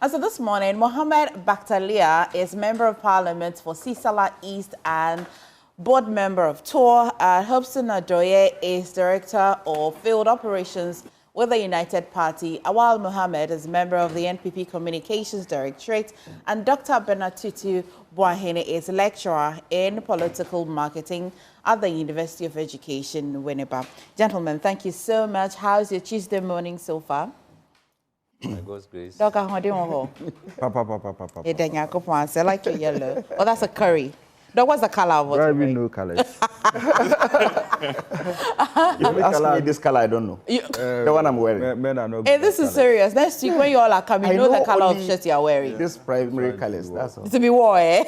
And so this morning, Mohammed Bataglia is Member of Parliament for Sisala East and board member of TOR. Hobson Adoye is Director of Field Operations with the United Party. Awal Mohammed is member of the NPP Communications Directorate. And Dr. Benatutu Buahene is lecturer in political marketing at the University of Education, Winneba. Gentlemen, thank you so much. How's your Tuesday morning so far? By God's grace. Dr. Papa. I like your yellow. Oh, that's a curry. Dog, what's the color of what? I have no colors. If you ask me this color, I don't know. The one I'm wearing. Men are not Hey, this is serious. Next week when you all are coming, you know the color of shirt you are wearing. This primary colors, that's all. To be war, eh?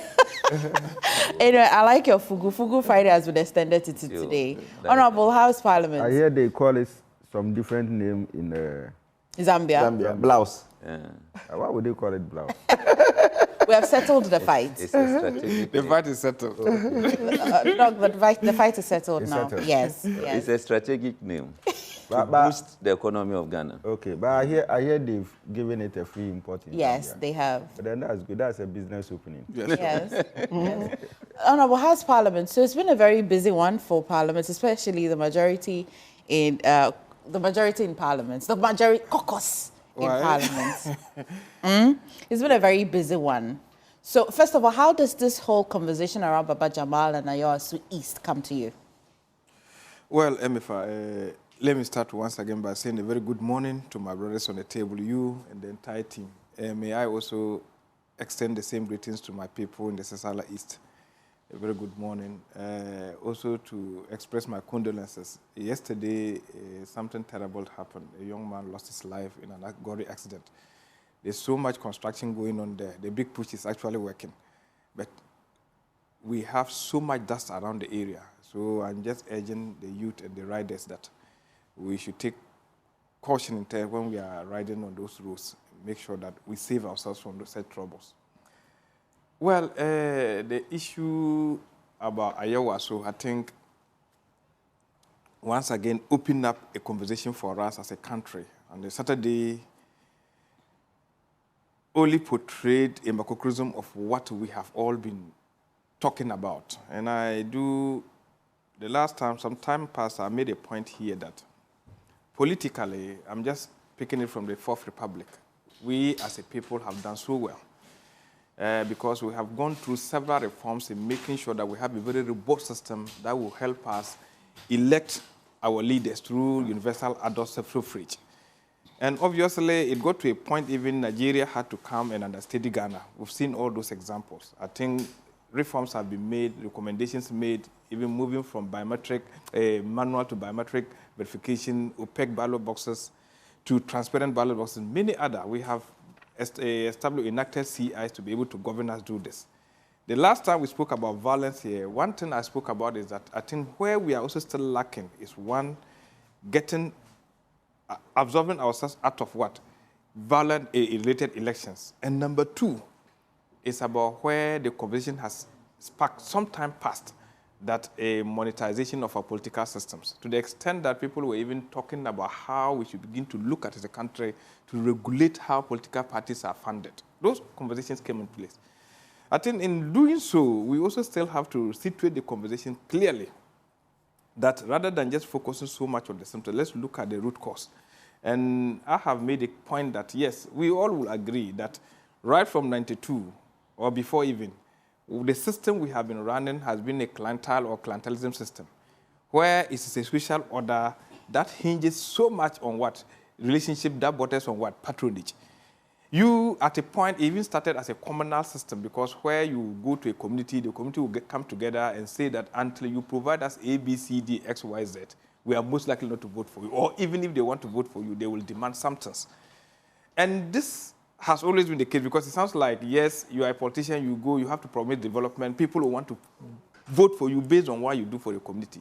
Anyway, I like your Fugu. Fugu Friday has been extended to today. Honorable House Parliament. I hear they call it some different name in Zambia. Zambia. Blouse. Why would they call it blouse? We have settled the fight. It's a strategic. The fight is settled. No, the fight is settled now. Settled. Yes, It's yes. a strategic name to But- boost the economy of Ghana. Okay, but I hear they've given it a free import in Yes, Zambia. they have. But then that's good. That's a business opening. Yes. Yes. Honorable House Parliament. So it's been a very busy one for Parliament, especially the majority in Parliament, the majority caucus in Parliament. It's been a very busy one. So first of all, how does this whole conversation around Baba Jamal and Ayawaso East come to you? Well, Emifa, let me start once again by saying a very good morning to my brothers on the table, you and the entire team. May I also extend the same greetings to my people in the Sisala East. A very good morning. Also to express my condolences. Yesterday, something terrible happened. A young man lost his life in an gory accident. There's so much construction going on there. The big push is actually working. But we have so much dust around the area. So I'm just urging the youth and the riders that we should take caution in time when we are riding on those roads. Make sure that we save ourselves from those troubles. Well, the issue about Ayawaso, I think, once again, opened up a conversation for us as a country. On the Saturday, only portrayed a microcosm of what we have all been talking about. And the last time, some time past, I made a point here that politically, I'm just picking it from the Fourth Republic, we as a people have done so well. Because we have gone through several reforms in making sure that we have a very robust system that will help us elect our leaders through universal adult suffrage. And obviously, it got to a point even Nigeria had to come and understudy Ghana. We've seen all those examples. I think reforms have been made, recommendations made, even moving from biometric, manual to biometric verification, opaque ballot boxes to transparent ballot boxes, many other. We have established, enacted CIs to be able to govern us do this. The last time we spoke about violence here, one thing I spoke about is that I think where we are also still lacking is one, absorbing ourselves out of what? Violent-related elections. And number two is about where the conversation has sparked some time past that a monetization of our political systems, to the extent that people were even talking about how we should begin to look at as a country to regulate how political parties are funded. Those conversations came in place. I think in doing so, we also still have to situate the conversation clearly that rather than just focusing so much on the symptom, let's look at the root cause. And I have made a point that, yes, we all will agree that right from 92 or before even, the system we have been running has been a clientele or clientelism system, where it is a special order that hinges so much on what? Relationship that borders on what? Patronage. You, at a point, even started as a communal system because where you go to a community, the community will come together and say that until you provide us A, B, C, D, X, Y, Z, we are most likely not to vote for you. Or even if they want to vote for you, they will demand something. And this has always been the case because it sounds like, yes, you are a politician, you go, you have to promote development. People will want to vote for you based on what you do for the community.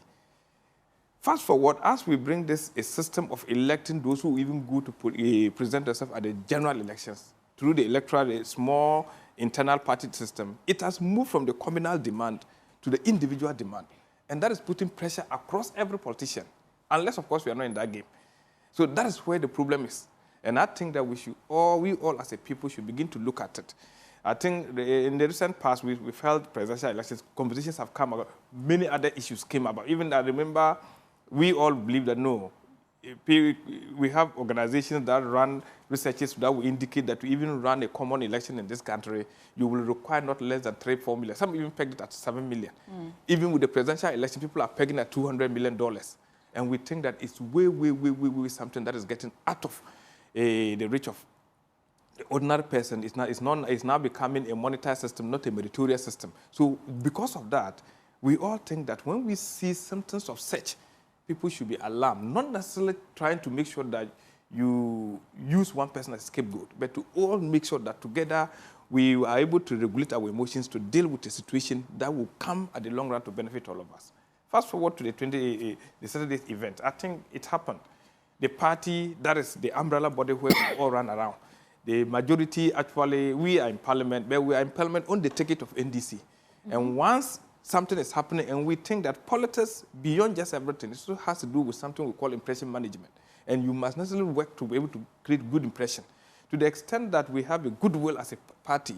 Fast forward, as we bring this a system of electing those who even go to present themselves at the general elections through the electoral, a small internal party system, it has moved from the communal demand to the individual demand. And that is putting pressure across every politician, unless, of course, we are not in that game. So that is where the problem is. And I think that we all as a people should begin to look at it. I think in the recent past, we've held presidential elections, conversations have come about, many other issues came about. Even I remember we all believe that no, we have organizations that run researches that will indicate that to even run a common election in this country, you will require not less than 3-4 million. Some even pegged it at 7 million. Even with the presidential election, people are pegging at $200 million. And we think that it's way something that is getting out of the reach of the ordinary person. It's now becoming a monetized system, not a meritorious system. So because of that, we all think that when we see symptoms of such, people should be alarmed, not necessarily trying to make sure that you use one person as a scapegoat, but to all make sure that together we are able to regulate our emotions to deal with a situation that will come at the long run to benefit all of us. Fast forward to the Saturday's event. I think it happened. The party, that is the umbrella body where we all run around. The majority, actually, we are in parliament, but we are in parliament on the ticket of NDC. And once something is happening, and we think that politics, beyond just everything, it still has to do with something we call impression management. And you must necessarily work to be able to create good impression. To the extent that we have a goodwill as a party,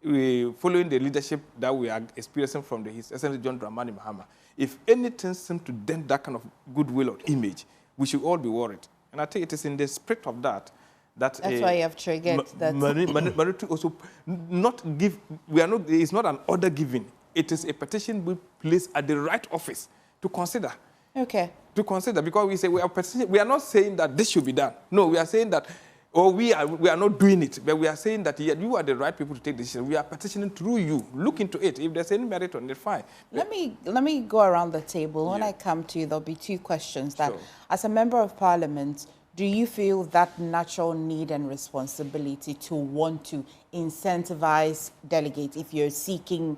following the leadership that we are experiencing from His Excellency John Dramani Mahama, if anything seems to dent that kind of goodwill or image, we should all be worried. And I think it is in the spirit of that that's why you have triggered that. Minority also not give. It's not an order giving. It is a petition we place at the right office to consider. Okay. To consider, because we say we are not saying that this should be done. No, we are saying that, we are not doing it, but we are saying that you are the right people to take decisions. We are petitioning through you. Look into it. If there's any merit on it, fine. Let me go around the table. When I come to you, there'll be two questions. That, as a member of parliament, do you feel that natural need and responsibility to want to incentivize delegates if you're seeking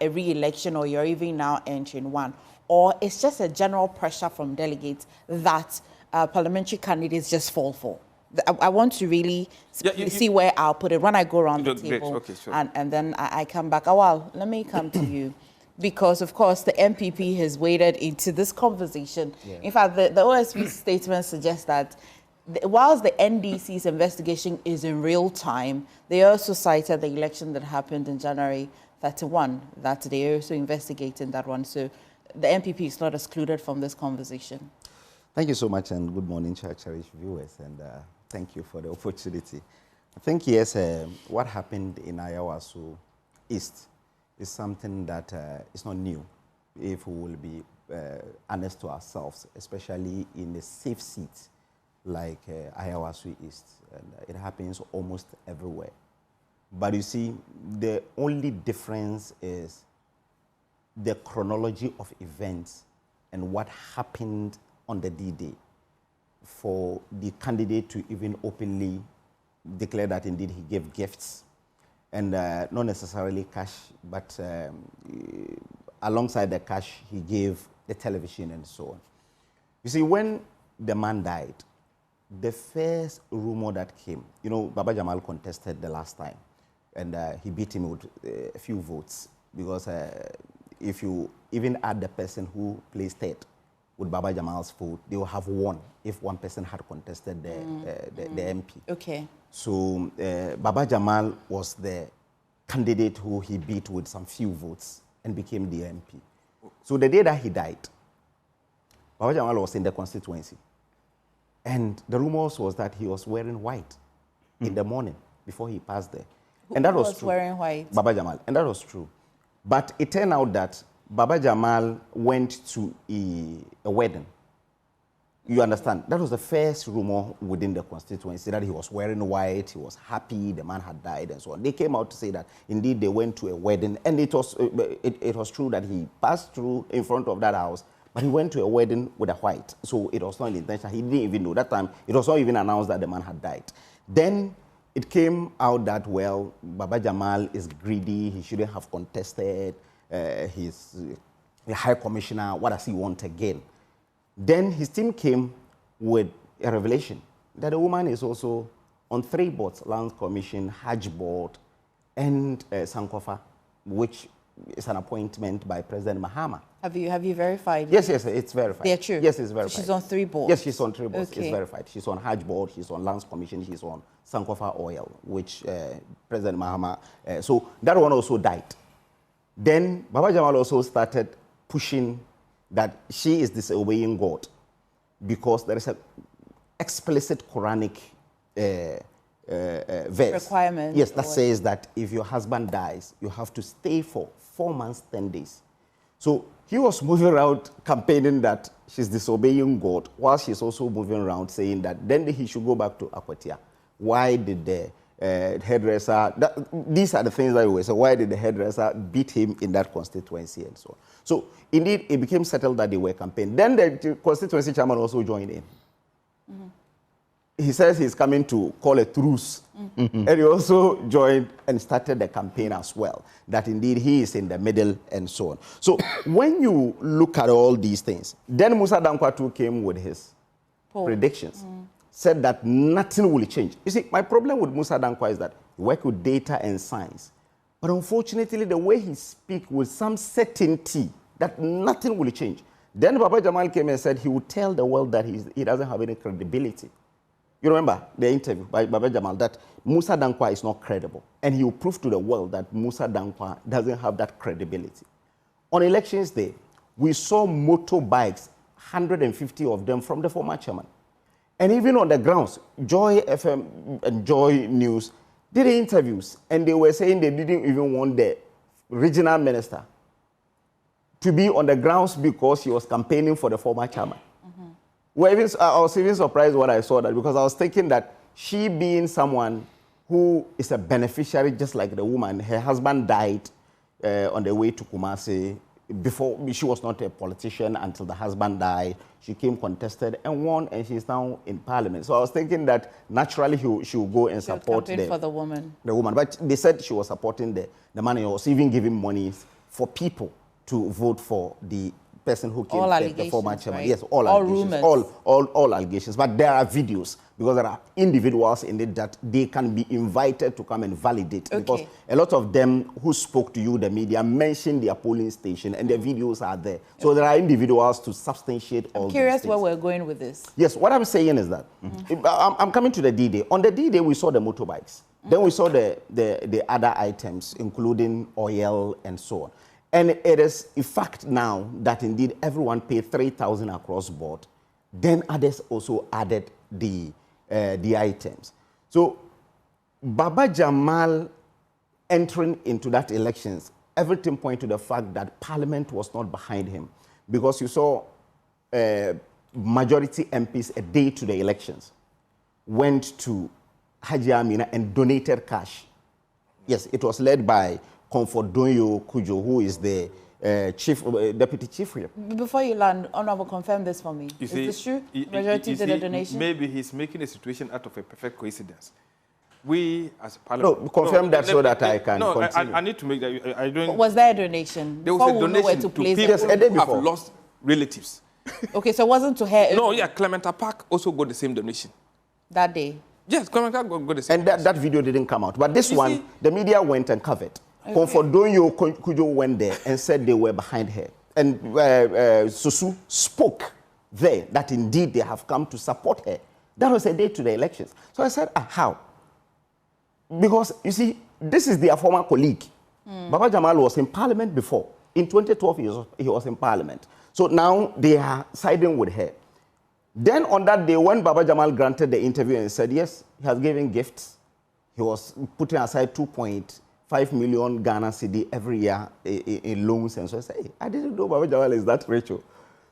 a re-election or you're even now entering one? Or it's just a general pressure from delegates that parliamentary candidates just fall for? I want to really see where I'll put it when I go around the table. Okay, sure. And then I come back. Awal, let me come to you. Because, of course, the NPP has waded into this conversation. Yeah. In fact, the OSP statement suggests that whilst the NDC's investigation is in real time, they also cited the election that happened in January 31, that they're also investigating that one. So the NPP is not excluded from this conversation. Thank you so much, and good morning, cherished viewers, and thank you for the opportunity. I think, yes, what happened in Ayawaso East is something that is not new, if we will be honest to ourselves, especially in a safe seat like Ayawaso East. And it happens almost everywhere. But you see, the only difference is the chronology of events and what happened on the D-Day for the candidate to even openly declare that indeed he gave gifts, and not necessarily cash, but alongside the cash, he gave the television and so on. You see, when the man died, the first rumor that came, Baba Jamal contested the last time, and he beat him with a few votes, because if you even add the person who placed third with Baba Jamal's vote, they will have won if one person had contested the MP. Okay. So Baba Jamal was the candidate who he beat with some few votes and became the MP. So the day that he died, Baba Jamal was in the constituency. And the rumors was that he was wearing white in the morning before he passed there. And that was true. Wearing white? Baba Jamal. And that was true. But it turned out that Baba Jamal went to a wedding. You understand? That was the first rumor within the constituency, that he was wearing white, he was happy, the man had died, and so on. They came out to say that indeed they went to a wedding, and it was true that he passed through in front of that house, but he went to a wedding with a white. So it was not an intention. He didn't even know. That time, it was not even announced that the man had died. Then it came out that, well, Baba Jamal is greedy, he shouldn't have contested, he's a high commissioner, what does he want again? Then his team came with a revelation that the woman is also on 3 boards: Land Commission, Hajj Board, and Sankofa, which is an appointment by President Mahama. Have you verified? Yes, it's verified. They're true? Yes, it's verified. So she's on 3 boards? Yes, she's on 3 boards. Okay. It's verified. She's on Hajj board, she's on Lands Commission, she's on Sankofa Oil, which President Mahama, so that one also died. Then Baba Jamal also started pushing that she is disobeying God because there is an explicit Quranic verse. Requirement. Yes, that says that if your husband dies, you have to stay for 4 months, 10 days. So he was moving around campaigning that she's disobeying God, while she's also moving around saying that then he should go back to Akwatia. Why did the hairdresser, these are the things that we were saying, why did the hairdresser beat him in that constituency and so on. So indeed, it became settled that they were campaigning. Then the constituency chairman also joined in. Mm-hmm. He says he's coming to call a truce. Mm-hmm. And he also joined and started the campaign as well, that indeed he is in the middle and so on. So when you look at all these things, then Musa Dankwa too came with his predictions, said that nothing will change. You see, my problem with Musa Dankwa is that he works with data and science, but unfortunately the way he speaks with some certainty that nothing will change. Then Baba Jamal came and said he would tell the world that he doesn't have any credibility. You remember the interview by Baba Jamal that Musa Dankwa is not credible. And he will prove to the world that Musa Dankwa doesn't have that credibility. On elections day, we saw motorbikes, 150 of them from the former chairman. And even on the grounds, Joy FM and Joy News did interviews, and they were saying they didn't even want the regional minister to be on the grounds because he was campaigning for the former chairman. Well, I was even surprised when I saw that, because I was thinking that she being someone who is a beneficiary just like the woman, her husband died on the way to Kumasi. Before, she was not a politician until the husband died. She came contested and won, and she's now in parliament. So I was thinking that naturally she would go and support for the woman. The woman. But they said she was supporting the money, or was even giving money for people to vote for the person who came, the former chairman. Right? Yes, all allegations. Rumors. All allegations. But there are videos, because there are individuals in it that they can be invited to come and validate. Okay. Because a lot of them who spoke to you, the media, mentioned their polling station, and the videos are there. So there are individuals to substantiate all these things. I'm curious where we're going with this. Yes, what I'm saying is that, I'm coming to the D-Day. On the D-Day, we saw the motorbikes. Then we saw the other items, including oil and so on. And it is a fact now that indeed everyone paid 3,000 across board. Then others also added the items. So Baba Jamal entering into that elections, everything pointed to the fact that Parliament was not behind him, because you saw majority MPs a day to the elections went to Haji Amina and donated cash. Yes, it was led by Comfort Donyo Kujo, who is the deputy chief whip. Before you land, Honorable, confirm this for me. Is this true? Majority did a donation? Maybe he's making a situation out of a perfect coincidence. We, as a parliament... No, confirm that so that I can continue. I need to make that... I don't... Was there a donation? There was a donation to people who have lost relatives. Okay, so it wasn't to her... No, yeah, Clementa Park also got the same donation. That day? Yes, Clementa got the same donation. And that video didn't come out. But this one, the media went and covered. Okay. Comfort Donyo Kujo went there and said they were behind her. And Susu spoke there that indeed they have come to support her. That was a day to the elections. So I said, how? Because, you see, this is their former colleague. Baba Jamal was in parliament before. In 2012, he was in parliament. So now they are siding with her. Then on that day, when Baba Jamal granted the interview and said, yes, he has given gifts, he was putting aside 2.5 million Ghana cedi every year in loans. And so I said, hey, I didn't know Baba Jamal is that rich.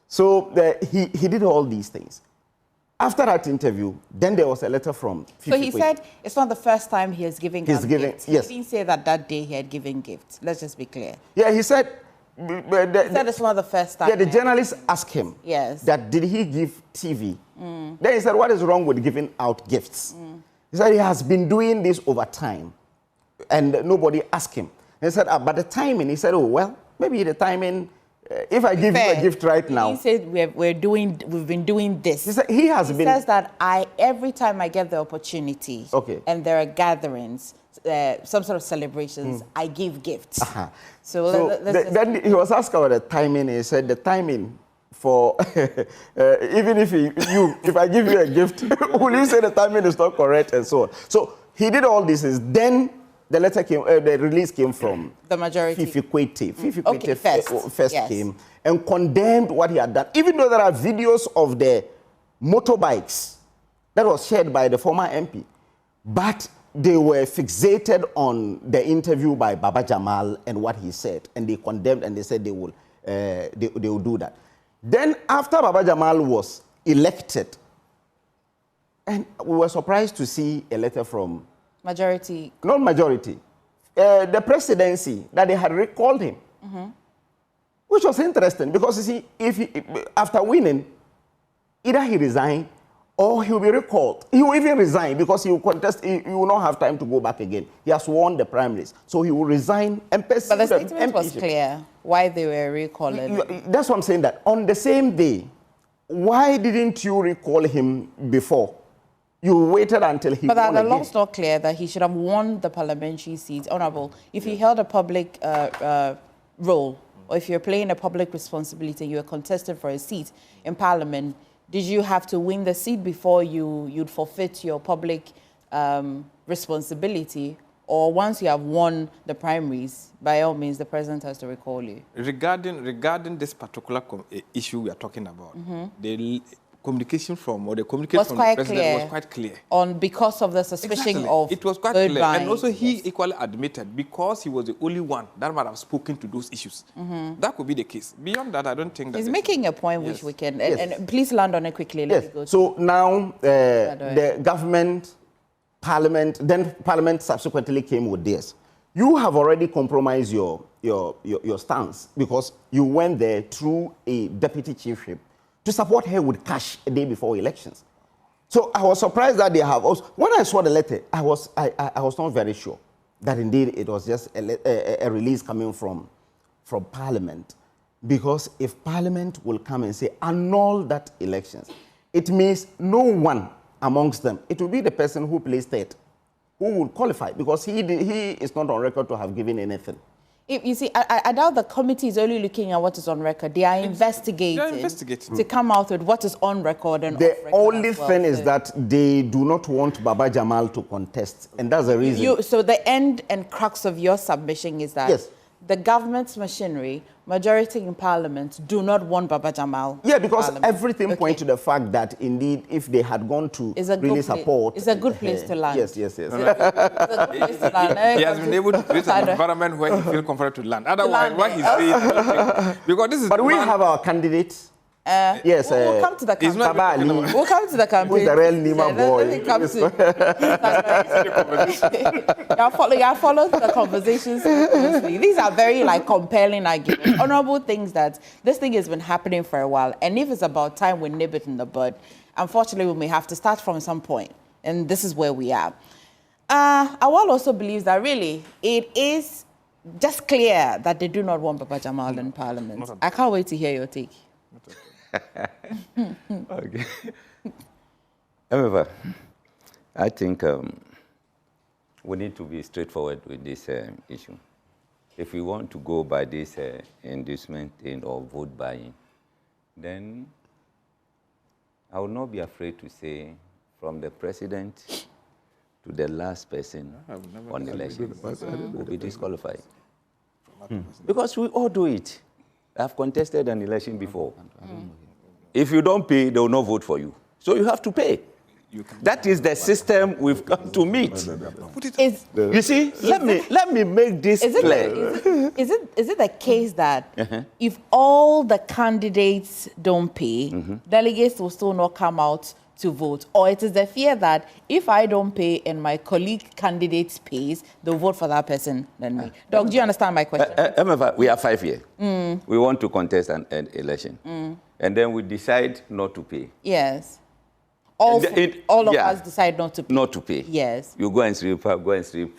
So he did all these things. After that interview, then there was a letter from... So he said it's not the first time he has given gifts. Yes. He didn't say that day he had given gifts. Let's just be clear. Yeah, he said... He said it's not the first time. Yeah, the journalist asked him that did he give TV? Then he said, what is wrong with giving out gifts? He said he has been doing this over time and nobody asked him. And he said, but the timing, he said, oh, well, maybe the timing if I give you a gift right now. He said we've been doing this. He says that every time I get the opportunity, and there are gatherings, some sort of celebrations, I give gifts. So then he was asked about the timing. He said the timing for even if I give you a gift, will you say the timing is not correct and so on? So he did all this. Then the letter came. The release came from the majority. Fifi Kwete first came and condemned what he had done. Even though there are videos of the motorbikes that was shared by the former MP, but they were fixated on the interview by Baba Jamal and what he said, and they condemned and they said they will do that. Then after Baba Jamal was elected, and we were surprised to see a letter from majority. Not majority, the presidency that they had recalled him, which was interesting because you see, after winning, either he resigned or he will be recalled. He will even resign because he will contest. He will not have time to go back again. He has won the primaries, so he will resign and pursue. But the statement was clear why they were recalling. That's what I'm saying. That on the same day, why didn't you recall him before? You waited until he. But the law's not clear that he should have won the parliamentary seat, Honourable. If he held a public role, or if you're playing a public responsibility, you were contested for a seat in Parliament. Did you have to win the seat before you'd forfeit your public responsibility? Or once you have won the primaries, by all means, the president has to recall you? Regarding this particular issue we are talking about, the communication from the president was quite clear. Because of the suspicion of it was quite clear. And also he equally admitted, because he was the only one that might have spoken to those issues. That could be the case. Beyond that, I don't think that... He's making a point which we can... And please land on it quickly. Let me go so now the government, Parliament, then Parliament subsequently came with this. You have already compromised your stance because you went there through a deputy chiefship to support her with cash a day before elections. So I was surprised that they have also, when I saw the letter, I was not very sure that indeed it was just a release coming from Parliament. Because if Parliament will come and say, annul that elections, it means no one amongst them, it will be the person who placed third, who will qualify, because he is not on record to have given anything. You see, I doubt the committee is only looking at what is on record. They are investigating to come out with what is on record and off record. The only thing is that they do not want Baba Jamal to contest, and that's the reason. So the end and crux of your submission is that the government's machinery, majority in Parliament, do not want Baba Jamal. Yeah, because everything points to the fact that indeed, if they had gone to really support... It's a good place to land. Yes. It's a good place to land. He has been able to create an environment where he feels comfortable to land. Otherwise, what he's saying... Because this is... But we have our candidates. Yes, we'll come to the campaign. We'll come to the campaign. Who's the real Nima boy? I followed the conversations closely. These are very compelling arguments, honourable things that this thing has been happening for a while. And if it's about time we nip it in the bud, unfortunately we may have to start from some point. And this is where we are. Awal also believes that really it is just clear that they do not want Baba Jamal in Parliament. I can't wait to hear your take. Okay. However, I think we need to be straightforward with this issue. If we want to go by this inducement thing or vote buying, then I will not be afraid to say from the president to the last person on election will be disqualified. Because we all do it. I've contested an election before. If you don't pay, they will not vote for you. So you have to pay. That is the system we've come to meet. You see, let me make this clear. Is it the case that if all the candidates don't pay, delegates will still not come out to vote? Or it is the fear that if I don't pay and my colleague candidate pays, they'll vote for that person than me? Doc, do you understand my question? We have 5 years. We want to contest an election. And then we decide not to pay. Yes. all of yeah, us decide not to pay. Not to pay. Yes. You go and sleep,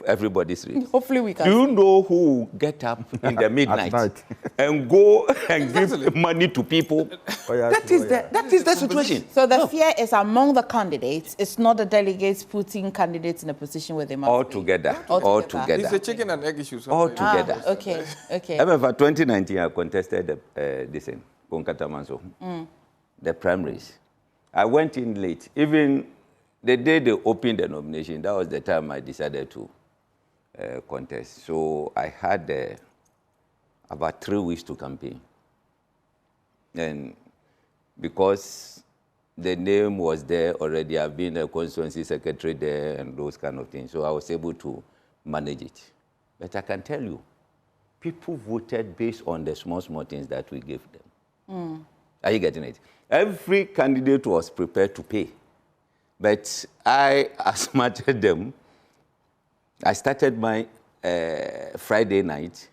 everybody sleeps. Hopefully we can. Do you know who will get up in the midnight and go and give money to people? That is the situation. So the fear is among the candidates. It's not the delegates putting candidates in a position where they must All pay. together. It's a chicken and egg issue. All together. Okay. I remember 2019, I contested this in Konkatamanso, the primaries. I went in late. Even the day they opened the nomination, that was the time I decided to contest. So I had about 3 weeks to campaign. And because the name was there already, I've been a constituency secretary there and those kind of things. So I was able to manage it. But I can tell you, people voted based on the small things that we gave them. Are you getting it? Every candidate was prepared to pay. But I outsmarted them. I started my Friday night.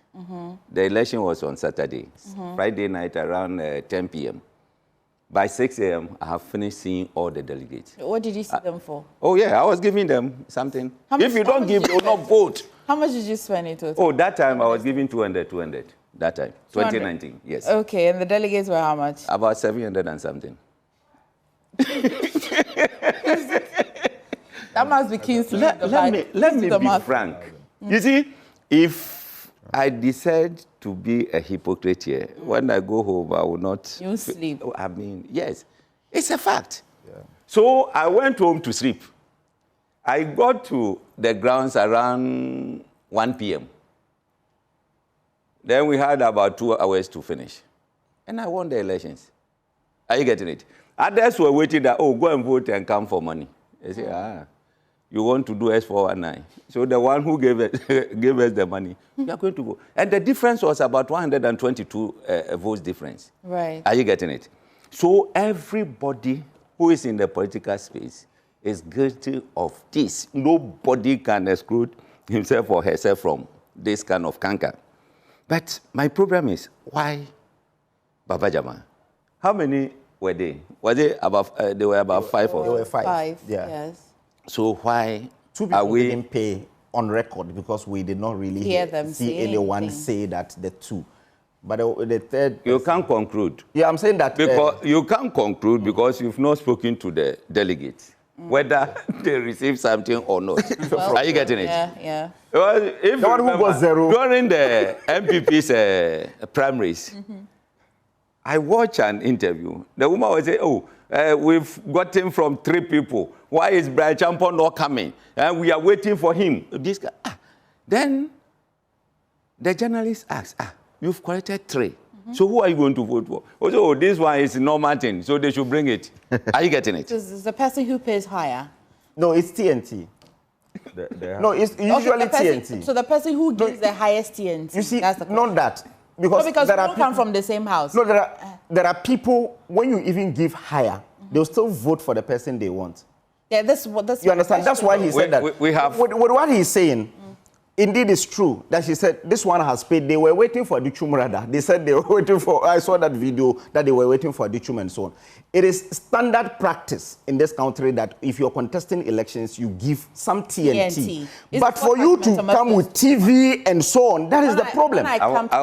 The election was on Saturday. Friday night around 10 p.m. By 6 a.m., I have finished seeing all the delegates. What did you see them for? Oh, yeah, I was giving them something. If you don't give, they will not vote. How much did you spend in total? Oh, that time I was giving 200. That time, 2019, yes. Okay, and the delegates were how much? About 700 and something. That must be Kingsley. Let me be frank. You see, if I decide to be a hypocrite here, when I go home, I will not... You sleep. I mean, yes, it's a fact. Yeah. So I went home to sleep. I got to the grounds around 1 p.m. Then we had about 2 hours to finish. And I won the elections. Are you getting it? Others were waiting that, oh, go and vote and come for money. They say, you want to do S419. So the one who gave us the money, we are going to go. And the difference was about 122 votes difference. Right. Are you getting it? So everybody who is in the political space is guilty of this. Nobody can exclude himself or herself from this kind of canker. But my problem is, why Baba Jamal? How many were they? Was it about, they were about 5 or? They were 5. 5, yeah. Yes. So why 2 people didn't pay on record because we did not really Hear them see say anyone anything. say that the 2. But the third... You can't conclude. Yeah, I'm saying that... Because you can't conclude because you've not spoken to the delegates, whether they receive something or not. Well, are you getting it? Yeah, yeah. Well, if the one who got 0. During the NPP's primaries, I watched an interview. The woman was saying, oh, we've got him from 3 people. Why is Brian Champon not coming? And we are waiting for him. This guy. Then the journalist asked, you've collected 3. So who are you going to vote for? Oh, this one is normal thing, so they should bring it. Are you getting it? This is the person who pays higher. No, it's TNT. No, it's usually TNT. So the person who gives the highest TNT. You see, that's the not that. Because we don't come people, from the same house. No, there are people, when you even give higher, they'll still vote for the person they want. Yeah, that's what... You understand? That's why he said that. We have... With what he's saying, indeed it's true that she said this one has paid. They were waiting for Dichum rather. They said they were waiting for... I saw that video that they were waiting for Dichum and so on. It is standard practice in this country that if you're contesting elections, you give some TNT. But for you to come with TV and so on, that is the problem. When I come to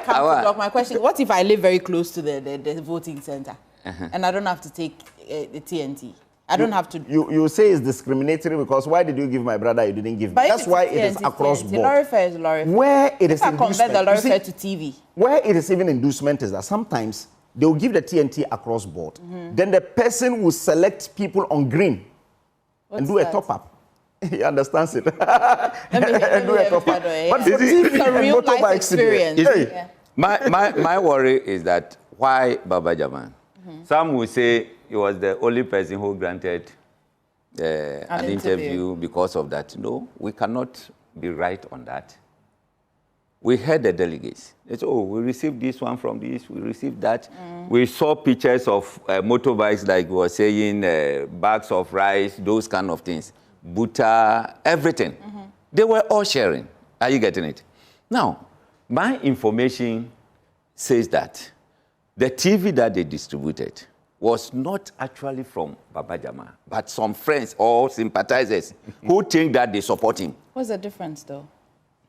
talk, my question, what if I live very close to the voting center and I don't have to take the TNT? I don't have to... You say it's discriminatory because why did you give my brother, you didn't give me? That's why it is across board. Lorry fare is lorry fare. Where it is inducement... convert the lorry fare to TV. Where it is even inducement is that sometimes they will give the TNT across board. Then the person will select people on green and do a top-up. He understands it. And do a top-up. But for TV and real life motorbike experience. My worry is that why Baba Jamal? Some will say he was the only person who granted an interview because of that. No, we cannot be right on that. We heard the delegates. They said, oh, we received this one from this, we received that. We saw pictures of motorbikes, like we were saying, bags of rice, those kind of things. Butter, everything. They were all sharing. Are you getting it? Now, my information says that the TV that they distributed was not actually from Baba Jamal, but some friends or sympathizers who think that they support him. What's the difference, though?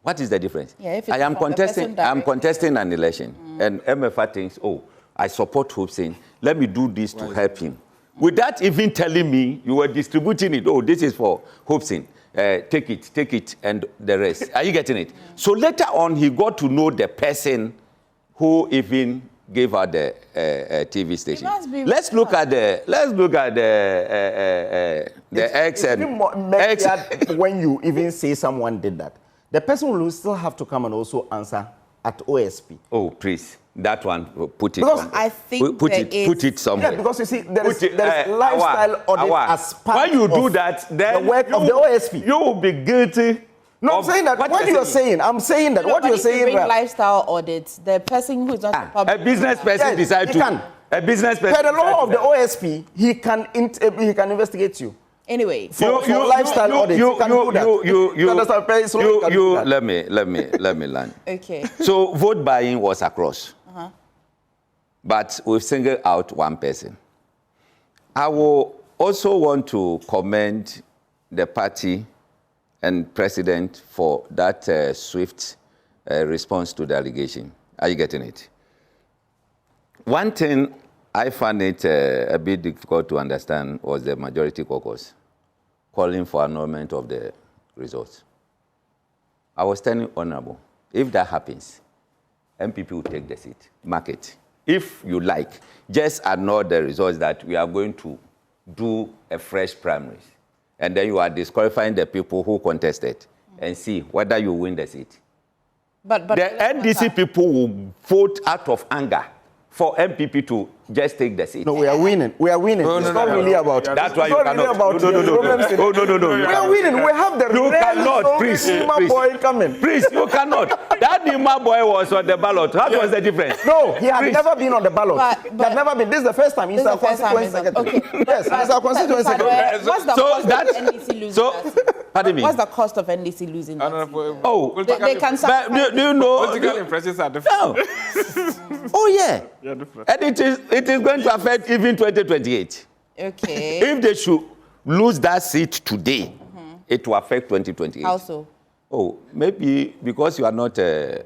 What is the difference? Yeah, if it's I am from the person contesting an election, and MFA thinks, oh, I support Hussein. Let me do this to help him. Without even telling me, you were distributing it. Oh, this is for Hussein. Take it, and the rest. Are you getting it? So later on, he got to know the person who even gave her the TV station. Let's look at the X. When you even say someone did that, the person will still have to come and also answer at OSP. Oh, please. That one, put it. Because I think put it somewhere. Yeah, because you see, there is lifestyle audit as part when you do of that, then the work of the OSP. You will be guilty. No, I'm saying that what you're saying. I'm saying that what you're saying. Lifestyle audits. The person who is not the public. A business person decides to. A business person. Per the law of the OSP, he can investigate you. Anyway, for lifestyle audit, you can do that. Let me learn. Okay. So vote buying was across. But we've singled out one person. I will also want to commend the party and president for that swift response to the allegation. Are you getting it? One thing I found it a bit difficult to understand was the majority caucus calling for annulment of the results. I was telling Honorable, if that happens, NPP will take the seat, mark it. If you like, just annul the results that we are going to do a fresh primaries. And then you are disqualifying the people who contested and see whether you win the seat. But the NDC people will vote out of anger for NPP to just take the seat. No, we are winning. We are winning. It's not really about. That's why you cannot. No. We are winning. We have the. You cannot, please. Boy coming. Please, you cannot. That Nima boy was on the ballot. What was the difference? No, he had never been on the ballot. He had never been. This is the first time. He's our constituency secretary. Okay. Yes, he's our constituency secretary. What's the cost of NDC losing? Pardon me. What's the cost of NDC losing? Oh, they can. Do you know? Political impressions are different. No. Oh yeah. And it is going to affect even 2028. Okay. If they should lose that seat today, it will affect 2028. How so? Oh, maybe because you are not a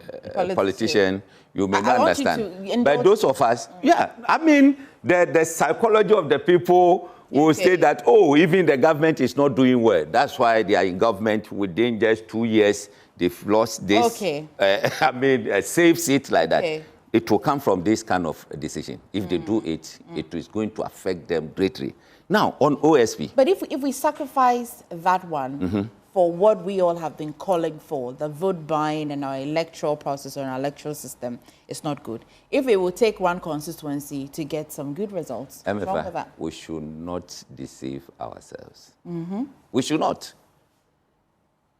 politician, you may not understand. But those of us, I mean, the psychology of the people will say that, oh, even the government is not doing well. That's why they are in government within just 2 years. They've lost this, a safe seat like that. Okay. It will come from this kind of decision. If they do it, it is going to affect them greatly. Now, on OSP. But if we sacrifice that one for what we all have been calling for, the vote buying and our electoral process and our electoral system, it's not good. If it will take one constituency to get some good results, what's wrong with that? We should not deceive ourselves. We should not.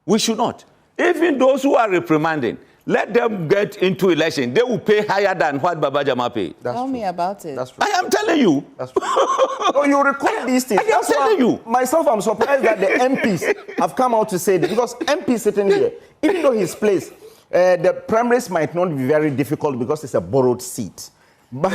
We should not. Even those who are reprimanding, let them get into election. They will pay higher than what Baba Jamal paid. Tell me about it. That's true. I am telling you. That's true. No, you record these things. I am telling you. Myself, I'm surprised that the MPs have come out to say this. Because MP sitting here, even though his place, the primaries might not be very difficult because it's a borrowed seat. But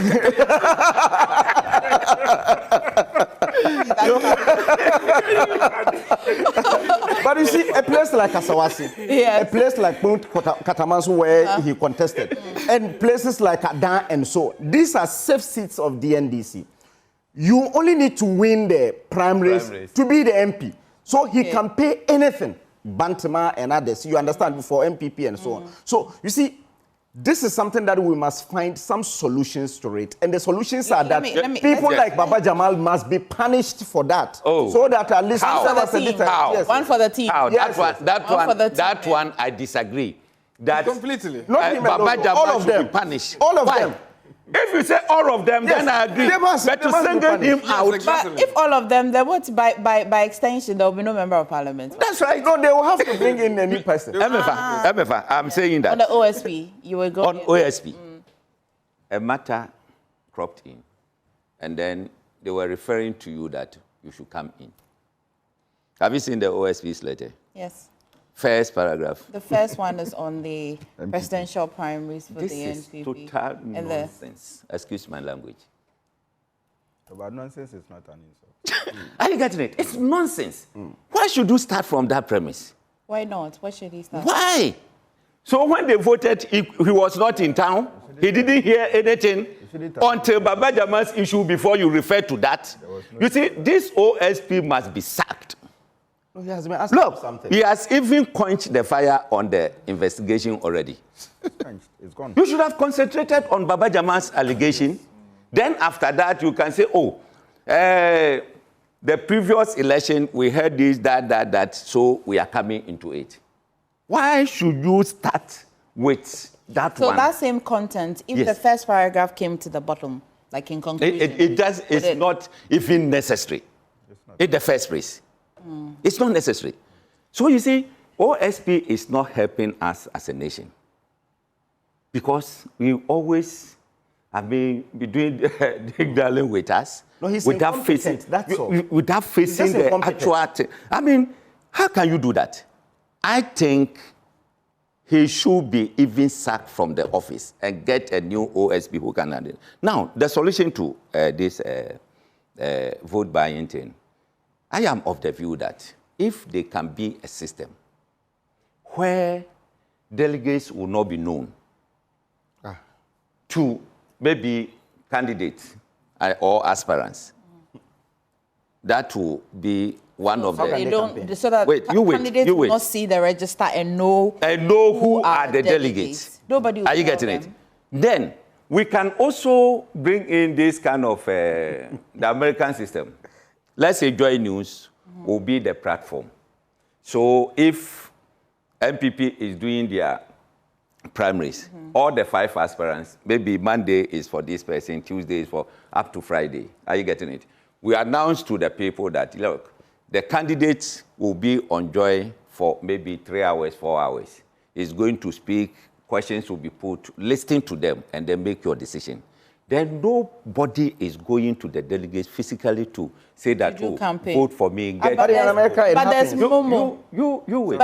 but you see, a place like Asawasi, a place like Katamansu where he contested, and places like Adan and so, these are safe seats of the NDC. You only need to win the primaries to be the MP. So he can pay anything, Bantama and others, you understand, for MPP and so on. So, you see, this is something that we must find some solutions to it. And the solutions are that people like Baba Jamal must be punished for that. Oh. So that at least How? One for the team. How? Yes. That one, I disagree. That completely. Not him alone. Baba Jamal All of should them. be punished. All of Why? them. If you say all of them, then I agree. But to single him out. exactly. But if all of them, then what? By extension, there will be no member of parliament. That's right. No, they will have to bring in a new person. MFA, I'm saying that. On the OSP, you will go. On OSP, a matter cropped in, and then they were referring to you that you should come in. Have you seen the OSP's letter? Yes. First paragraph. The first one is on the presidential primaries for This the is NPP. total nonsense. Excuse my language. But nonsense is not an insult. Are you getting it? It's nonsense. Why should you start from that premise? Why not? Why should he start? Why? So when they voted, he was not in town. He didn't hear anything until Baba Jamal's issue before you refer to that. You see, this OSP must be sacked. No, he has been asking for something. He has even quenched the fire on the investigation already. It's gone. You should have concentrated on Baba Jamal's allegation. Then after that, you can say, oh, the previous election, we heard this, that, so we are coming into it. Why should you start with that So one? that same content, if the first paragraph came to the bottom, like in conclusion. It's not even necessary in the first place. It's not necessary. So you see, OSP is not helping us as a nation. Because we always be doing darling with us. No, he's without facing, that's all. without facing the actual thing. I mean, how can you do that? I think he should be even sacked from the office and get a new OSP who can handle it. Now, the solution to this vote buying thing, I am of the view that if there can be a system where delegates will not be known to maybe candidates or aspirants, that will be one of the... So that candidates will not see the register and know who are the delegates. Nobody will Are you getting it? Then we can also bring in this kind of the American system. Let's say Joy News will be the platform. So if NPP is doing their primaries, all the 5 aspirants, maybe Monday is for this person, Tuesday is for up to Friday. Are you getting it? We announce to the people that, look, the candidates will be on Joy for maybe 3 hours, 4 hours. He's going to speak, questions will be put, listen to them, and then make your decision. Then nobody is going to the delegates physically to say that, vote for me. But in America, it happens. You will.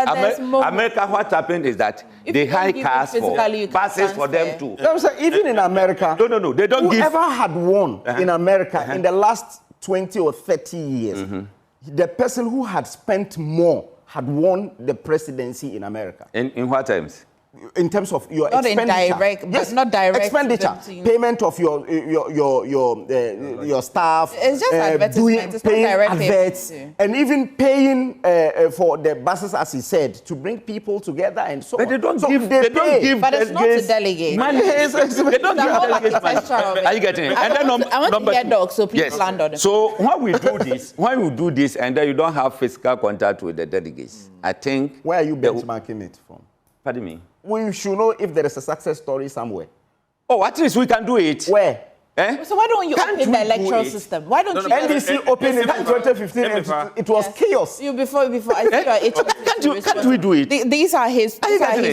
America, what happened is that they hire cars for passes for them too. Even in America, no, they don't give. Whoever had won in America in the last 20 or 30 years, the person who had spent more had won the presidency in America. In what terms? In terms of your not expenditure, indirect, yes, not direct expenditure, payment of your staff, it's just advertisement. It's paying not direct adverts, and even paying for the buses, as he said, to bring people together and so on. But they don't give. They don't give. But it's not to delegate. Money. They don't give delegates money. Are you getting it? And then I want to hear dogs, so please land on it. So when we do this, and then you don't have physical contact with the delegates, I think. Where are you benchmarking it from? Pardon me. We should know if there is a success story somewhere. Oh, at least we can do it. Where? So why don't you open the electoral system? Why don't you? NDC opened it in 2015 and it was chaos. Before I see Can't we do it? These are his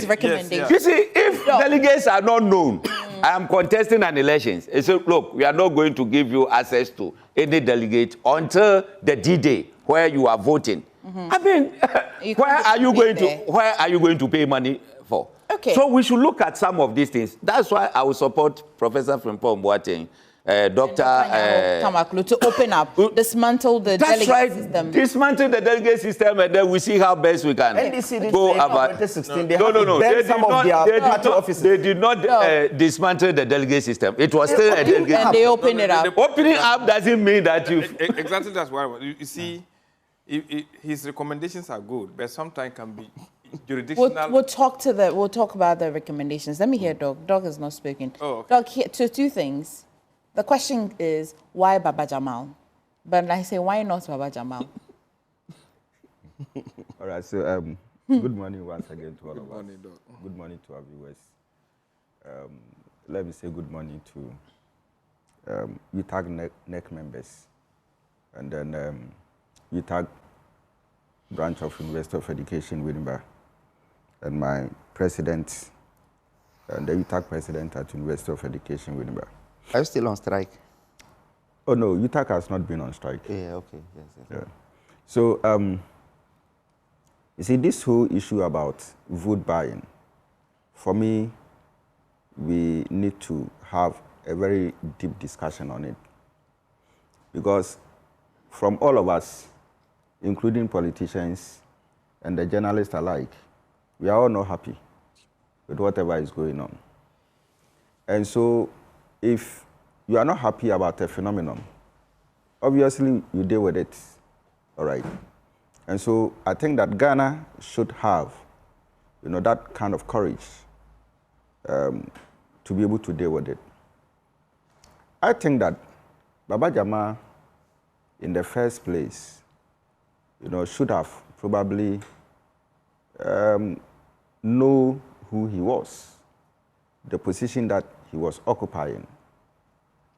recommendations. You see, if delegates are not known, I am contesting an election. They say, look, we are not going to give you access to any delegate until the D-Day where you are voting. I mean, where are you going to pay money for? Okay. So we should look at some of these things. That's why I will support Professor Frimpong Boateng, Dr. Kamaklu to open up, dismantle the delegate system. Dismantle the delegate system, and then we see how best we can go about. 2016, they did not dismantle the delegate system. It was still a delegate. And they opened it up. Opening up doesn't mean that you. Exactly, that's why you see. His recommendations are good, but sometimes can be jurisdictional. We'll talk about the recommendations. Let me hear Doug. Doug has not spoken. Oh, okay. Doug, here, two things. The question is, why Baba Jamal? But I say, why not Baba Jamal? All right, so good morning once again to all of us. Good morning to our viewers. Let me say good morning to UTAG NEC members, and then UTAG branch of University of Education, Winneba, and my president, and the UTAG president at University of Education, Winneba. Are you still on strike? Oh no, UTAG has not been on strike. Yeah, okay, yes. Yeah. So, you see, this whole issue about vote buying, for me, we need to have a very deep discussion on it. Because from all of us, including politicians and the journalists alike, we are all not happy with whatever is going on. And so if you are not happy about a phenomenon, obviously you deal with it, all right? And so I think that Ghana should have, that kind of courage to be able to deal with it. I think that Baba Jamal, in the first place, should have probably know who he was, the position that he was occupying.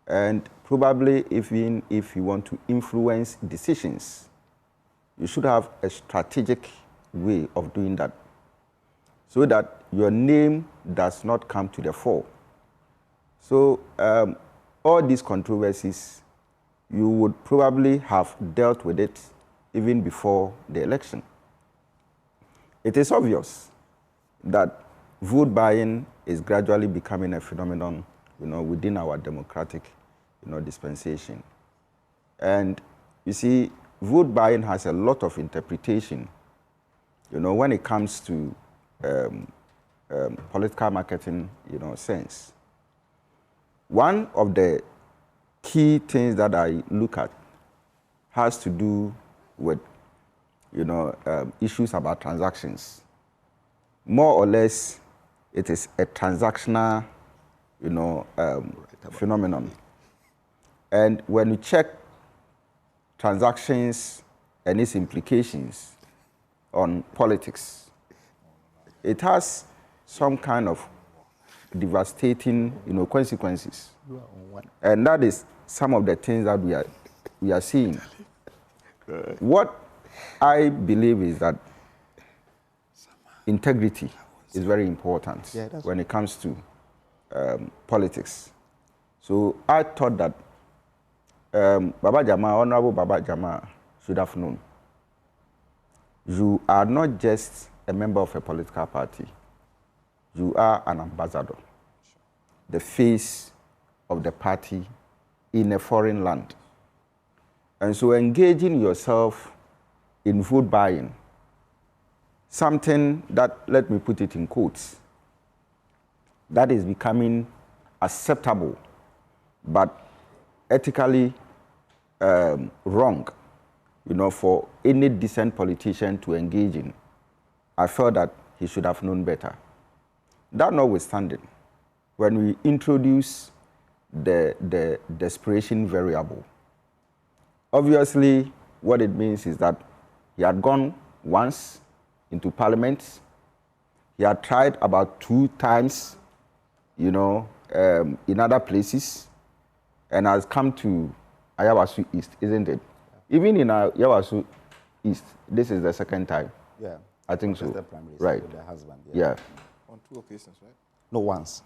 And probably even if you want to influence decisions, you should have a strategic way of doing that so that your name does not come to the fore. So all these controversies, you would probably have dealt with it even before the election. It is obvious that vote buying is gradually becoming a phenomenon, within our democratic, dispensation. And you see, vote buying has a lot of interpretation, when it comes to political marketing, sense. One of the key things that I look at has to do with, issues about transactions. More or less, it is a transactional, phenomenon. And when you check transactions and its implications on politics, it has some kind of devastating, consequences. And that is some of the things that we are seeing. What I believe is that integrity is very important when it comes to politics. So I thought that Baba Jamal, Honorable Baba Jamal, should have known. You are not just a member of a political party. You are an ambassador, the face of the party in a foreign land. And so engaging yourself in vote buying, something that, let me put it in quotes, that is becoming acceptable, but ethically wrong, for any decent politician to engage in. I felt that he should have known better. That notwithstanding, when we introduce the desperation variable, obviously what it means is that he had gone once into parliament. He had tried about 2 times, in other places, and has come to Ayawaso East, isn't it? Even in Ayawaso East, this is the 2nd time. Yeah. I think so. The primaries right. with the husband. Yeah. On 2 occasions, right? No, once.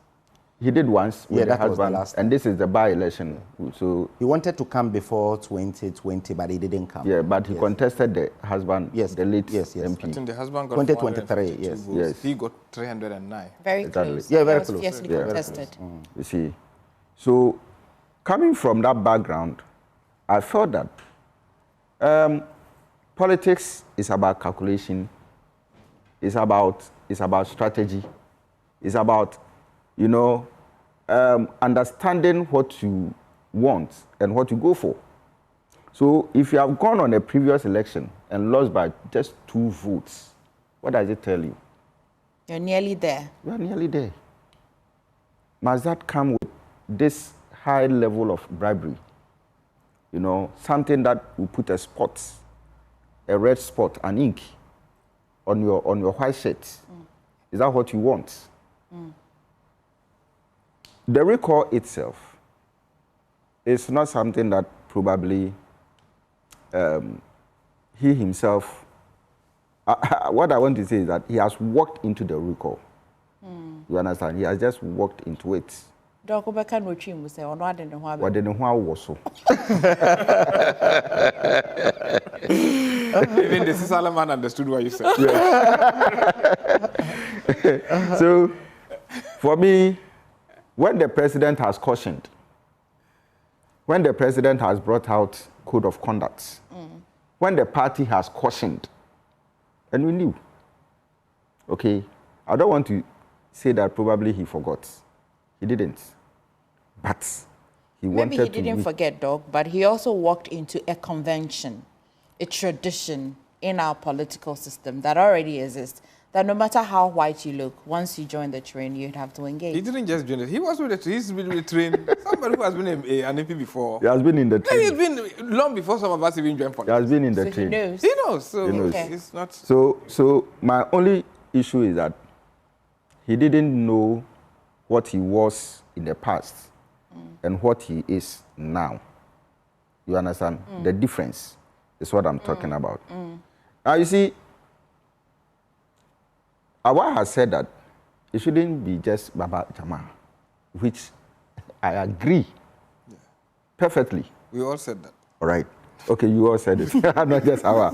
He did once with the that was the husband, last time. and this is the by-election. Yeah. So he wanted to come before 2020, but he didn't come. Yeah, but he contested the husband, the late MP. I think the husband got 2023, yes. votes. Yes. He got 309. Very Exactly. close. Yeah, very That was close. fiercely Yeah. contested. You see, so coming from that background, I felt that politics is about calculation, it's about strategy, it's about understanding what you want and what you go for. So if you have gone on a previous election and lost by just 2 votes, what does it tell you? You're nearly there. You are nearly there. Must that come with this high level of bribery? Something that will put a spot, a red spot, an ink on your white shirt. Is that what you want? The recall itself is not something that probably he himself, what I want to say is that he has walked into the recall. You understand? He has just walked into it. Doko beka no twi mu se ono ade ne ho abe. What did so? Even the Sisala man understood what you said. So, for me, when the president has cautioned when the president has brought out code of conduct, when the party has cautioned, and we knew. Okay, I don't want to say that probably he forgot. He didn't. But he wanted to... Maybe he didn't forget, Doc, but he also walked into a convention, a tradition in our political system that already exists, that no matter how white you look, once you join the train, you'd have to engage. He didn't just join it. He was with the train. He's been with the train. Somebody who has been an MP before. He has been in the train. He's been long before some of us even joined politics. He has been in the So train. he knows. He knows. So He knows. it's not... So my only issue is that he didn't know what he was in the past and what he is now. You understand? The difference is what I'm talking about. Now, you see, Awal has said that it shouldn't be just Baba Jamal, which I agree perfectly. We all said that. All right. Okay, you all said it. Not just Awal.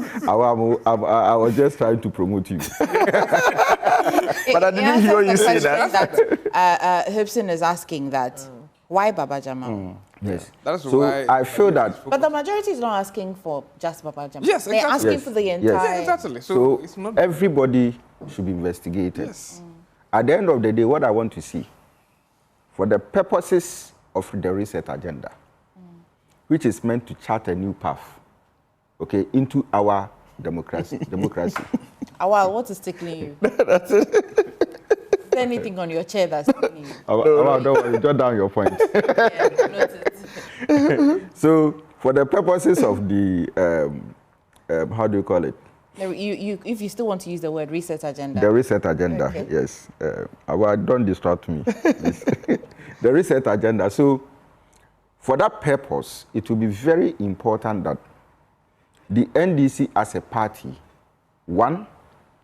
I was just trying to promote you. But I didn't hear you say that. Hobson is asking that, why Baba Jamal? Yes. That's so why I feel that... But the majority is not asking for just Baba Jamal. Yes, They're exactly. asking Yes. for the Yes. entire... Yeah, exactly. So So it's not... everybody should be investigated. Yes. At the end of the day, what I want to see, for the purposes of the reset agenda, which is meant to chart a new path, okay, into our democracy. Awal, what is tickling you? That's it. Is there anything on your chair that's tickling you? Awal, don't worry, jot down your point. Yeah, noted. So, for the purposes of the, how do you call it? No, if you still want to use the word reset agenda. The reset agenda, Okay. yes. Awal, don't distract me. Please. The reset agenda. So, for that purpose, it will be very important that the NDC as a party, one,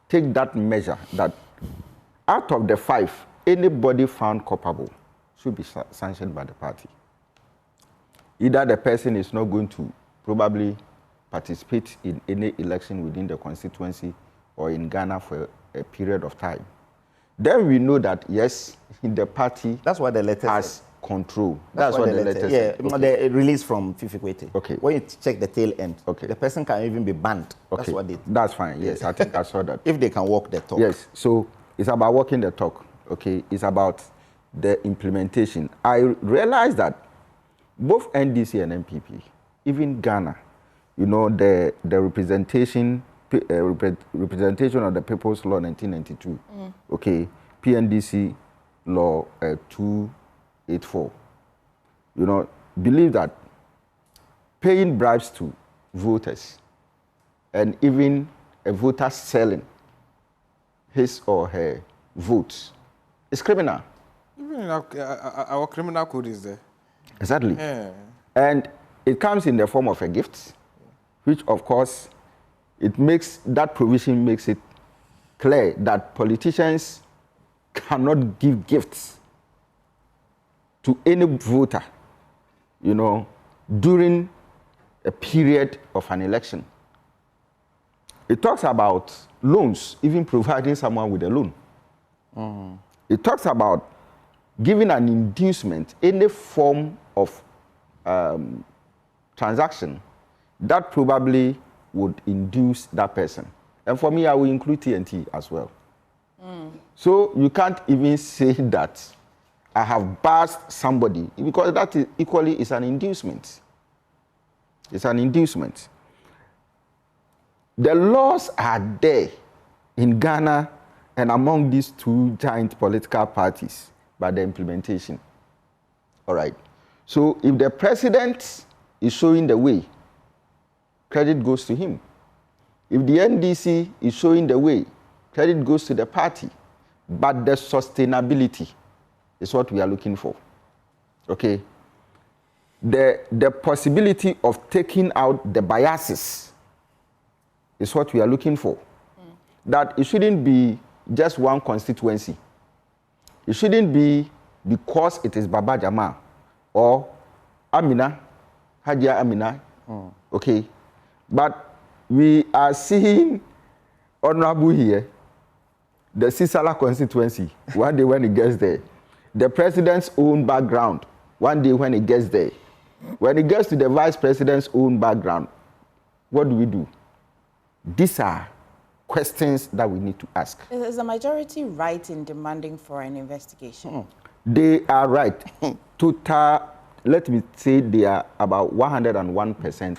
take that measure that out of the 5, anybody found culpable should be sanctioned by the party. Either the person is not going to probably participate in any election within the constituency or in Ghana for a period of time. Then we know that, yes, the party That's what the letter has said. control. That's what the letter Yeah, said. Okay. the release from Fifikwete. Okay. When you check the tail end, Okay. the person can even be banned. That's Okay, what they... that's fine. Yes, I think I saw that. If they can walk the talk. Yes, so it's about walking the talk. Okay, it's about the implementation. I realize that both NDC and NPP, even Ghana, you know, the representation of the People's Law 1992. Okay, PNDC Law 284. You know, believe that paying bribes to voters and even a voter selling his or her votes is criminal. Even in our criminal code is there. Exactly. Yeah. And it comes in the form of a gift, which of course, that provision makes it clear that politicians cannot give gifts to any voter, you know, during a period of an election. It talks about loans, even providing someone with a loan. It talks about giving an inducement, any form of transaction that probably would induce that person. And for me, I will include TNT as well. So you can't even say that I have bashed somebody, because that is equally is an inducement. It's an inducement. The laws are there in Ghana and among these two giant political parties, by the implementation. All right. So if the president is showing the way, credit goes to him. If the NDC is showing the way, credit goes to the party. But the sustainability is what we are looking for. Okay? The possibility of taking out the biases is what we are looking for. That it shouldn't be just one constituency. It shouldn't be because it is Baba Jamal or Amina, Hajia Amina. Okay? But we are seeing Honorable here, the Sisala constituency, one day when it gets there, the president's own background, one day when it gets there, When it gets to the vice president's own background, what do? These are questions that we need to ask. Is the majority right in demanding for an investigation? They are right. Total, let me say they are about 101%.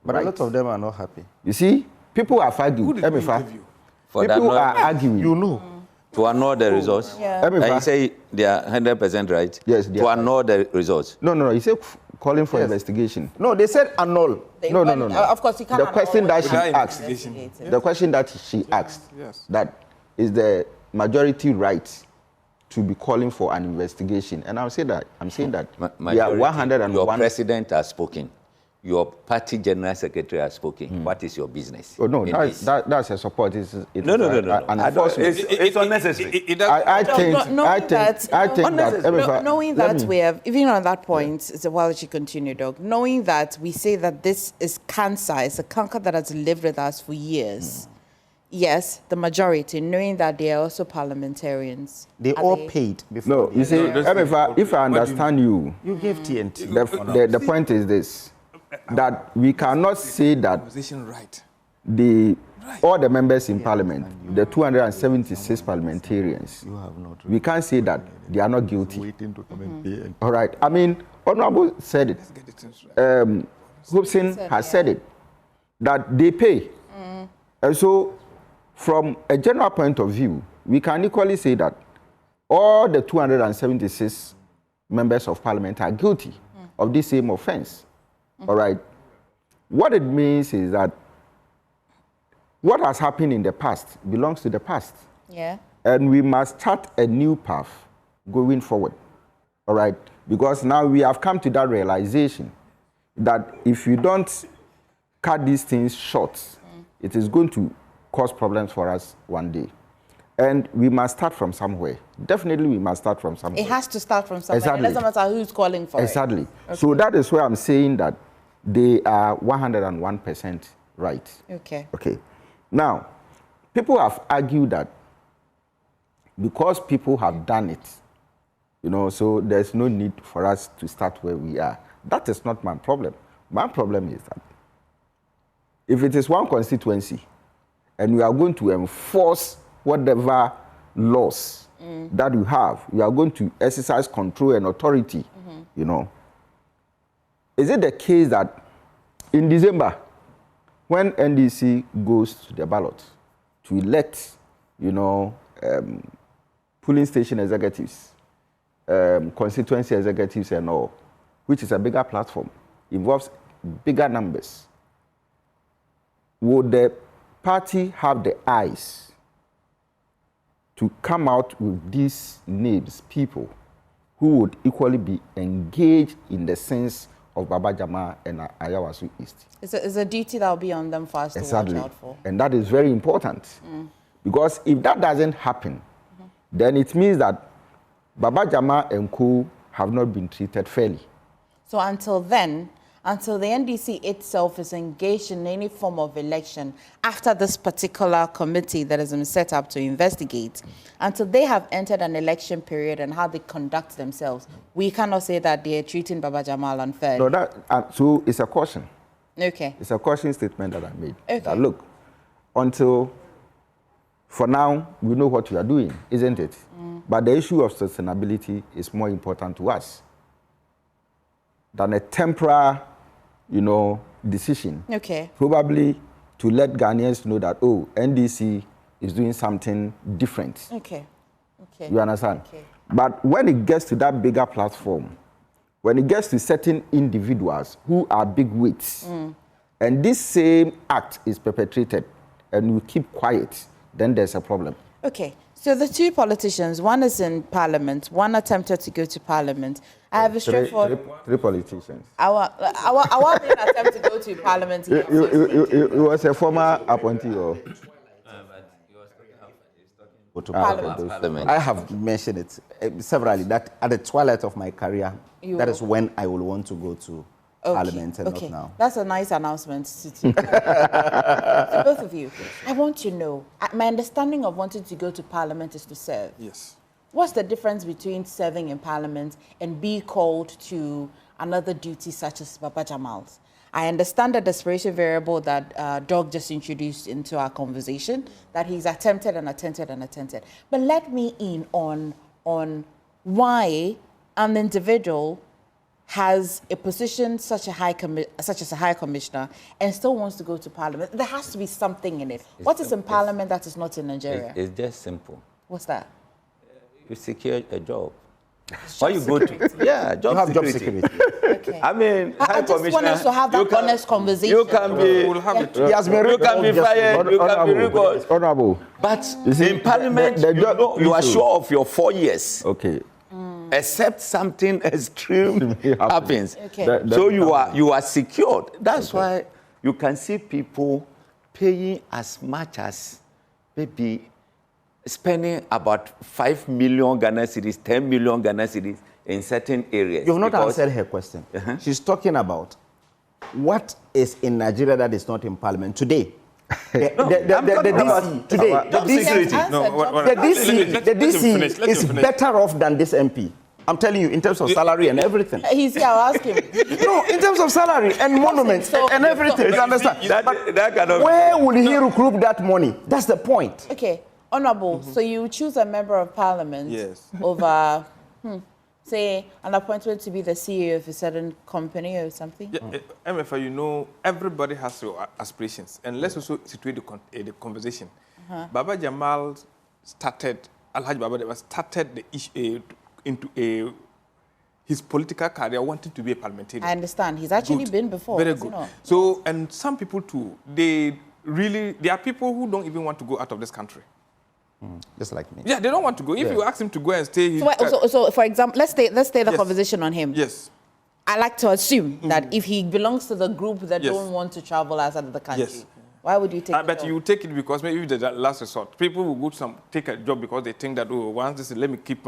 But right. a lot of them are not happy. You see, people are arguing. Who did you interview? People are arguing. You know. To annul the results. Yeah. And you say they are 100% right. Yes, they to are annul the results. No. He said calling for investigation. No, they said annul. No. Of course, you can't. The question that she asked. Investigated. The question that she asked. Yes. That is the majority right to be calling for an investigation. And I'm saying that they are 101. Your president has spoken. Your party general secretary has spoken. What is your business? Oh, no, that's a support. It's No. It's unnecessary. Knowing that we have, even on that point, while she continued, Doug, knowing that we say that this is cancer, it's a canker that has lived with us for years. Yes, the majority, knowing that they are also parliamentarians. They all paid before. No, you see, if I understand you, you gave TNT. The point is this, that we cannot say that all the members in parliament, the 276 parliamentarians, we can't say that they are not guilty. All right. I mean, Honorable said it. Hobson has said it, that they pay. And so, from a general point of view, we can equally say that all the 276 members of parliament are guilty of this same offense. All right. What it means is that what has happened in the past belongs to the past. Yeah. And we must chart a new path going forward. All right. Because now we have come to that realization that if you don't cut these things short, it is going to cause problems for us one day. And we must start from somewhere. Definitely we must start from somewhere. It has to start from somewhere. Exactly. It doesn't matter who's calling for it. Exactly. So that is why I'm saying that they are 101% right. Okay. Okay. Now, people have argued that because people have done it, so there's no need for us to start where we are. That is not my problem. My problem is that if it is one constituency and we are going to enforce whatever laws that we have, we are going to exercise control and authority, Is it the case that in December, when NDC goes to the ballot to elect, polling station executives, constituency executives and all, which is a bigger platform, involves bigger numbers, would the party have the eyes to come out with these names, people who would equally be engaged in the sense of Baba Jamal and Ayawaso East? It's a duty that will be on them for us to watch out for. And that is very important. Because if that doesn't happen, then it means that Baba Jamal and co have not been treated fairly. So until then, until the NDC itself is engaged in any form of election after this particular committee that has been set up to investigate, until they have entered an election period and how they conduct themselves, we cannot say that they are treating Baba Jamal unfairly. No, so it's a caution. Okay. It's a caution statement that I made. Okay. That look, until, for now, we know what we are doing, isn't it? But the issue of sustainability is more important to us than a temporary, decision. Okay. Probably to let Ghanaians know that, NDC is doing something different. Okay. You understand? Okay. But when it gets to that bigger platform, when it gets to certain individuals who are big weights, and this same act is perpetrated, and we keep quiet, then there's a problem. Okay. So the two politicians, one is in parliament, one attempted to go to parliament. I have a straightforward... Three politicians. Our main attempt to go to parliament... He was a former appointee or... Parliament. I have mentioned it severally, that at the twilight of my career, that is when I will want to go to Parliament and not now. That's a nice announcement to both of you. I want to know, my understanding of wanting to go to Parliament is to serve. Yes. What's the difference between serving in Parliament and be called to another duty such as Baba Jamal's. I understand the desperation variable that Doug just introduced into our conversation, that he's attempted. But let me in on why an individual has a position such as a high commissioner and still wants to go to parliament. There has to be something in it. What is in parliament that is not in Nigeria? It's just simple. What's that? You secure a job. Or you go to, yeah, job You have security. job security. Okay. I mean, I just want us to have that honest conversation. You can be, We'll have it. He has been you can be fired, you can be recalled. Honorable. But see, in parliament, you are sure of your 4 years. Okay. Except something extreme happens. Okay. So you are secured. That's why you can see people paying as much as maybe spending about 5 million Ghana cedis, 10 million Ghana cedis in certain areas. You've not answered her question. She's talking about what is in Nigeria that is not in parliament today. The DC is better off than this MP. I'm telling you, in terms of salary and everything. He's here, I'll ask him. No, in terms of salary and monuments and everything, you understand? That kind of, Where will he recruit that money? That's the point. Okay, Honorable, so you choose a member of parliament Yes. over, say, an appointment to be the CEO of a certain company or something? Yeah, MFA, you know, everybody has your aspirations. And let's also situate the conversation. Baba Jamal started, Alhaji Baba Jamal started the issue his political career wanting to be a parliamentarian. I understand. He's actually Good. been before. Very has he good. not? So, and some people too, there are people who don't even want to go out of this country. Just like me. Yeah, they don't want to go. If you ask him to go and stay, So, for example, let's stay the Yes. conversation on him. Yes. I like to assume that if he belongs to the group that Yes. don't want to travel outside of the country, Yes. why would you take it? But you take it because maybe the last resort. People will go to take a job because they think that, oh, once this is, let me keep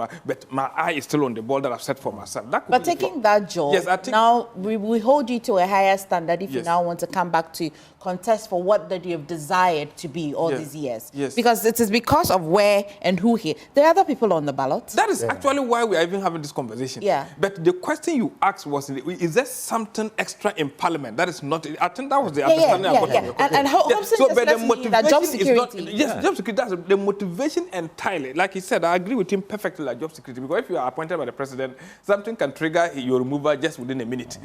my eye is still on the ball that I've set for myself. That could But be the taking problem. that job, Yes, I think- now we hold you to a higher standard if you Yes. now want to come back to contest for what that you have desired to be all Yes. these years. Yes. Because it is because of where and who here. There are other people on the ballot. That is actually why we are even having this conversation. Yeah. But the question you asked was, is there something extra in parliament that is not? I think that was the understanding I got from your question. And Hobson just but lets me that job security. Yes, job security. That's the motivation entirely. Like he said, I agree with him perfectly. Like job security, because if you are appointed by the president, something can trigger your removal just within a minute.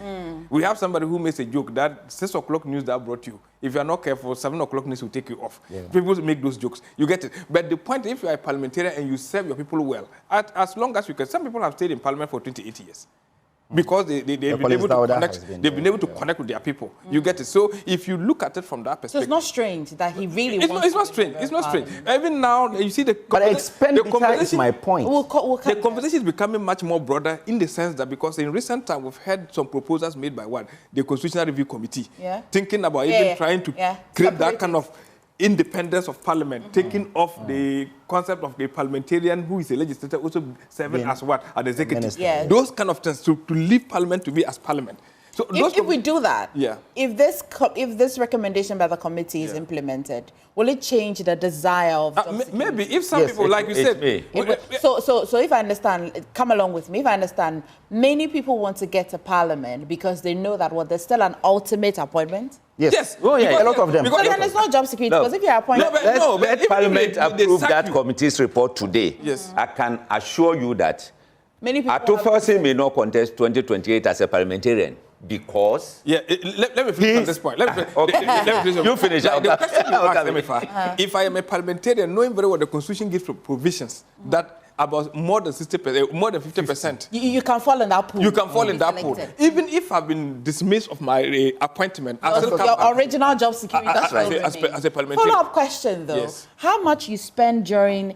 We have somebody who makes a joke that 6 o'clock news that brought you. If you are not careful, 7 o'clock news will take you off. People make those jokes. You get it. But the point, if you are a parliamentarian and you serve your people well, as long as you can, some people have stayed in parliament for 28 years. Because they've been able to connect. They've been able to connect with their people. You get it. So if you look at it from that So perspective, it's not strange that he really it's wants not to strange. be It's not strange. parliament. Even now, you see the But expenditure is my point. We'll come the there. conversation is becoming much more broader in the sense that because in recent time we've had some proposals made by the Constitutional Review Committee, thinking about even trying to create that kind of independence of parliament, taking off the concept of the parliamentarian who is a legislator also serving as what? An executive. Minister. Yeah. Those kind of things to leave parliament to be as parliament. So If we do that, Yeah. if this recommendation by the committee is implemented, will it change the desire of job security? maybe if some people, like you said, may. So if I understand, come along with me. If I understand, many people want to get to parliament because they know that there's still an ultimate appointment. Yes. Oh, yeah. A lot of them. But then it's not job security because if you're appointed, Let Parliament approve that committee's report today. Yes. I can assure you that many people Atufosi may not contest 2028 as a parliamentarian because... let me finish on this point. Let me finish. You finish. Like the question you I'll asked, come in. if I am a parliamentarian, knowing very well the Constitution gives provisions that about more than 60%, more than 50%. you can fall in that pool. You can fall in that Selected. pool. Even if I've been dismissed of my appointment, I still come Your back original job security. That's right. still As remains. a parliamentarian. Follow-up question, though. Yes. How much you spend during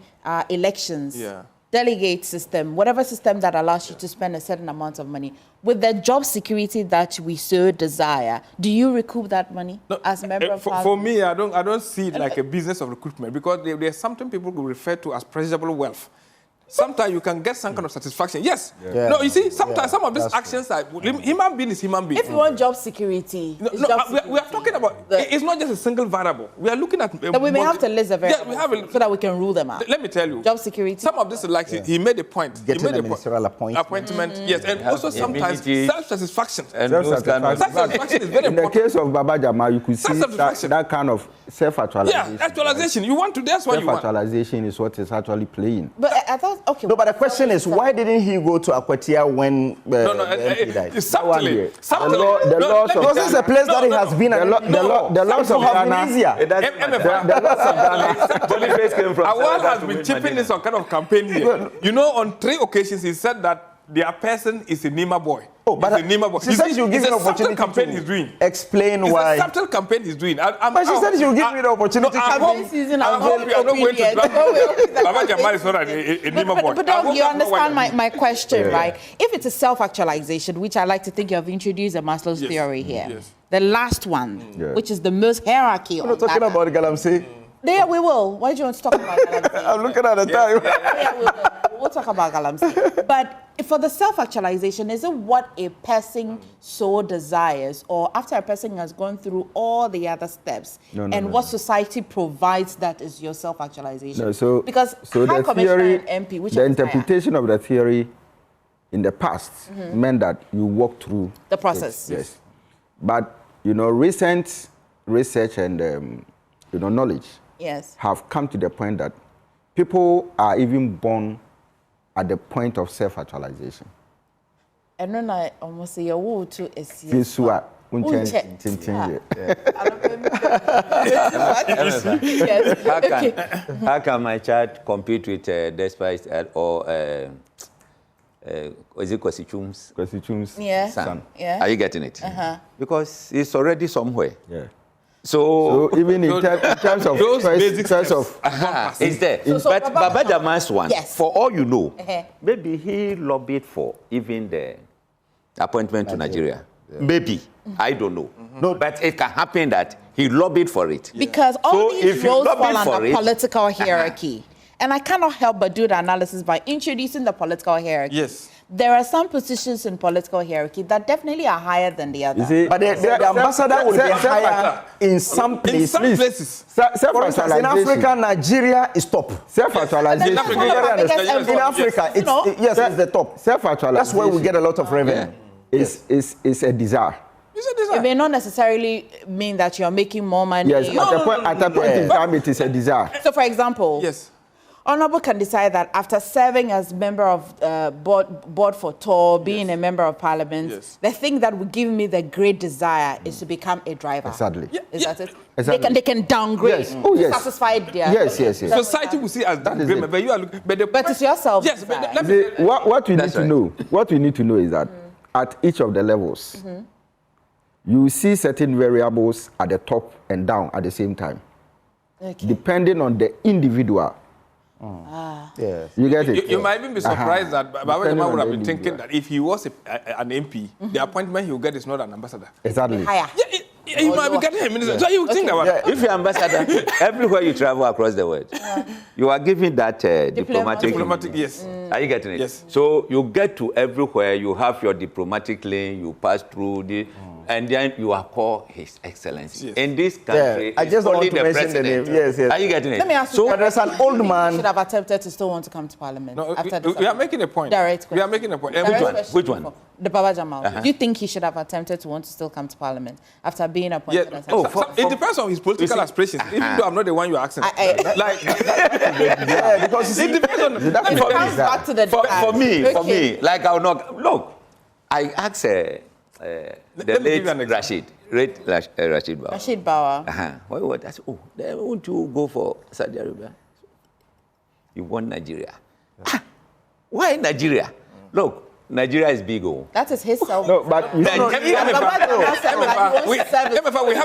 elections, delegate system, whatever system that allows you to spend a certain amount of money, with the job security that we so desire, do you recoup that money as a member of for parliament? me, I don't see it like a business of recruitment because there's something people will refer to as preservable wealth. sometimes you can get some kind of satisfaction. Yes. Yeah. No, you see, sometimes some of these actions are human being is human being. If you want job security, we are talking about it's not just a single variable. We are looking at. So we may have to list the variables so that we can rule them out. Let me tell you, job security. Some of this is like he made a point. Getting a ministerial appointment. Yes, and also sometimes self-satisfaction. Self-satisfaction is very important. In the case of Baba Jamal, you could see that kind of self-actualization. Yeah, actualization. You want to. That's what you want. Self-actualization is what is actually playing. But I thought, okay. No, but the question is, why didn't he go to Akwatia when the MP died? Subtly. The laws of because it's a place that he has been. The laws of Ghana. Awal has been chipping in some kind of campaign here. You know, on 3 occasions he said that their person is a Nima boy. Oh, but he's a Nima boy. She said she'll give me the opportunity campaign he's doing. Explain why. It's a subtle campaign he's doing. But she said she'll give me the opportunity. I hope you are not going to Baba Jamal is not a Nima boy. But you understand my question, right? If it's a self-actualization, which I like to think you have introduced a Maslow's theory here, the last one, which is the most hierarchy. We're not talking about Galamsey. There we will. Why do you want to talk about Galamsey? I'm looking at the time. Yeah, we will. We'll talk about Galamsey. But for the self-actualization, is it what a person so desires, or after a person has gone through all the other steps, what society provides that is your self-actualization? No, so because the theory, MP, which the interpretation of the theory in the past meant that you walk through the process. Yes. But, recent research and, knowledge have come to the point that people are even born at the point of self-actualization. And then I almost say your word to is how can my child compete with Despite or is it Kwesichum's son? Yeah. Are you getting it? Because it's already somewhere. Yeah. So even in terms of those basic steps it's there. But Baba Jamal's one, for all you know, maybe he lobbied for even the appointment to Nigeria. Maybe. I don't know. No, but it can happen that he lobbied for it. Because all these roles fall under political hierarchy. And I cannot help but do the analysis by introducing the political hierarchy. Yes. There are some positions in political hierarchy that definitely are higher than the others. But the ambassador will be higher in some places. In some places. For instance, in Africa, Nigeria is top. Self-actualization. In Africa, it's the top. Self-actualization. That's where we get a lot of revenue. It's a desire. It may not necessarily mean that you're making more money. Yes, at a point in time, it is a desire. So, for example, Honorable can decide that after serving as member of board for TOR, being a member of parliament, the thing that would give me the great desire is to become a driver. Exactly. Is that it? Exactly. They can downgrade. Yes. Oh, yes. Satisfy their... Yes. Society will see as downgradement, but you are looking... But it's yourself. Yes, but what we need to know, is that at each of the levels, you see certain variables at the top and down at the same time, depending on the individual. Yes. You get it? You might even be surprised that Baba Jamal would have been thinking that if he was an MP, the appointment he will get is not an ambassador. Exactly. Higher. He might be getting a minister. So you think about if you're ambassador, everywhere you travel across the world, you are given that diplomatic. Yes. Are you getting it? Yes. So you get to everywhere, you have your diplomatic lane, you pass through the... And then you are called His Excellency. Yes. In this country, I just only want to mention the name. Yes. Are you getting it? Let me ask you. So there's an old man. Should have attempted to still want to come to parliament. No, after this we are making a point. Direct question. We are making a point. Which one? The Baba Jamal. Do you think he should have attempted to want to still come to parliament after being appointed? Yeah. As it depends on his political aspirations. Even though I'm not the one you're asking. Because it depends on. Back to the for me, like I will not look. I asked the late Rashid Bauer. Rashid Bauer. What? I said, won't you go for Saudi Arabia? You want Nigeria. Why Nigeria? Look, Nigeria is big. That is his self. No, but we have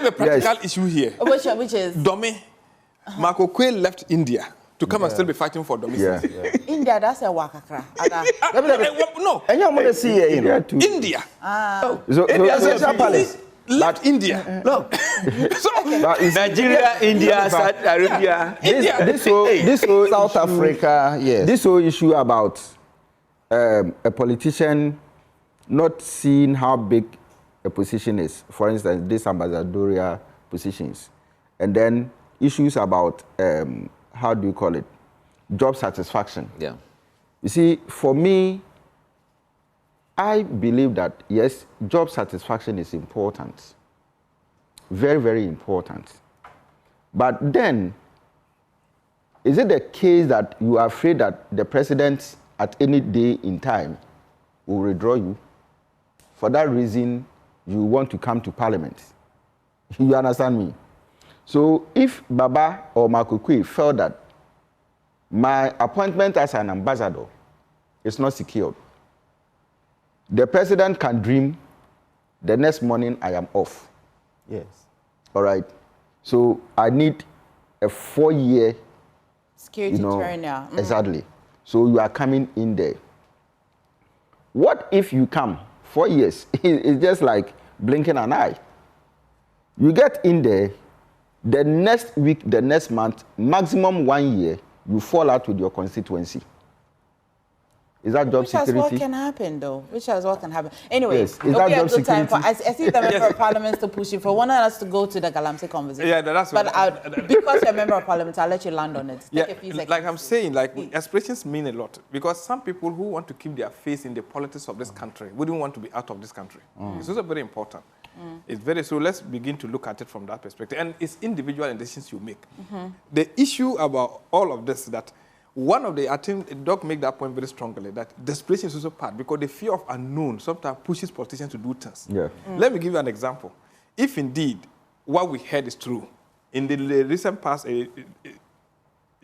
a practical issue here. Which is? Dome. Marco Quay left India to come and still be fighting for domestic. India, that's a wakakra. No. And you want to see India. So India is a palace. left India. Look, So, Nigeria, India, South Arabia. This whole South issue- Africa, yes. This whole issue about a politician not seeing how big a position is, for instance, this ambassadorial positions, and then issues about, how do you call it, job satisfaction. Yeah. You see, for me, I believe that, yes, job satisfaction is important. Very, very important. But then, is it the case that you are afraid that the president at any day in time will withdraw you? For that reason, you want to come to parliament. You understand me? So if Baba or Makukui felt that my appointment as an ambassador is not secured, the president can dream the next morning I am off. Yes. All right. So I need a 4-year, Security you know, tenure. exactly. So you are coming in there. What if you come 4 years? It's just like blinking an eye. You get in there, the next week, the next month, maximum 1 year, you fall out with your constituency. Is that job Which is security? what can happen, though. Which is what can happen. Anyway, Yes. Is it'll that be a job good time for. I security? see the member of parliament still pushing for one of us to go to the Galamsey conversation. Yeah, that's But what- because you're a member of parliament, I'll let you land on it. yeah, Take a few seconds. like I'm saying, like aspirations mean a lot because some people who want to keep their face in the politics of this country wouldn't want to be out of this country. It's also very important. It's very so. Let's begin to look at it from that perspective, and it's individual decisions you make. The issue about all of this that. One of the, I think Doc make that point very strongly, that desperation is also part because the fear of unknown sometimes pushes politicians to do things. Yeah. Let me give you an example. If indeed what we heard is true, in the recent past,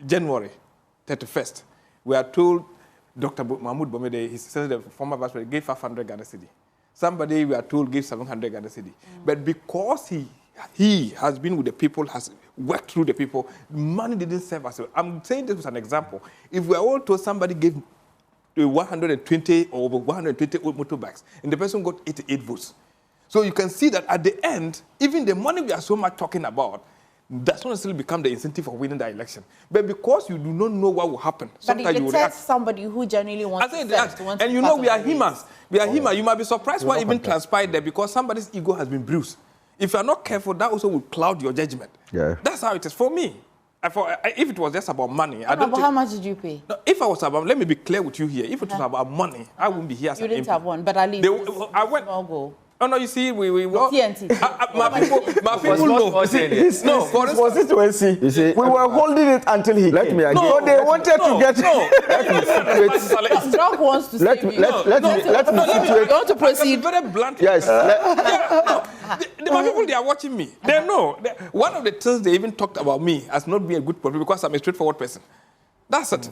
January 31st, we are told Dr. Mohammed Bataglia, the former vice president, gave 500 Ghana cedi. Somebody we are told gave 700 Ghana cedi. But because he has been with the people, has worked through the people, money didn't serve us. I'm saying this as an example. If we are all told somebody gave 120 or 120 motorbikes, and the person got 88 votes. So you can see that at the end, even the money we are so much talking about, does not necessarily become the incentive for winning the election. But because you do not know what will happen, But sometimes it you will detects react. somebody who genuinely wants I to say serve, that, wants to and you be know part we of are the race. humans. We are human. You might be surprised what even transpired there because somebody's ego has been bruised. If you are not careful, that also will cloud your judgment. Yeah. That's how it is for me. If it was just about money, I No, don't but think, how much did you pay? no, if I was about, let me be clear with you here. If it was about money, I wouldn't be here as You an didn't MP. have one, but at least I went. small goal. Oh no, you see, we TNT. my people know. small thing, No, for instance, constituency, You see, we were holding it until he let came. me again. So they wanted to get... Trump wants to Let save me you. let me situate. You want to proceed? very blunt. Yes. My people, they are watching me. They know. One of the things they even talked about me as not being a good person because I'm a straightforward person. That's it.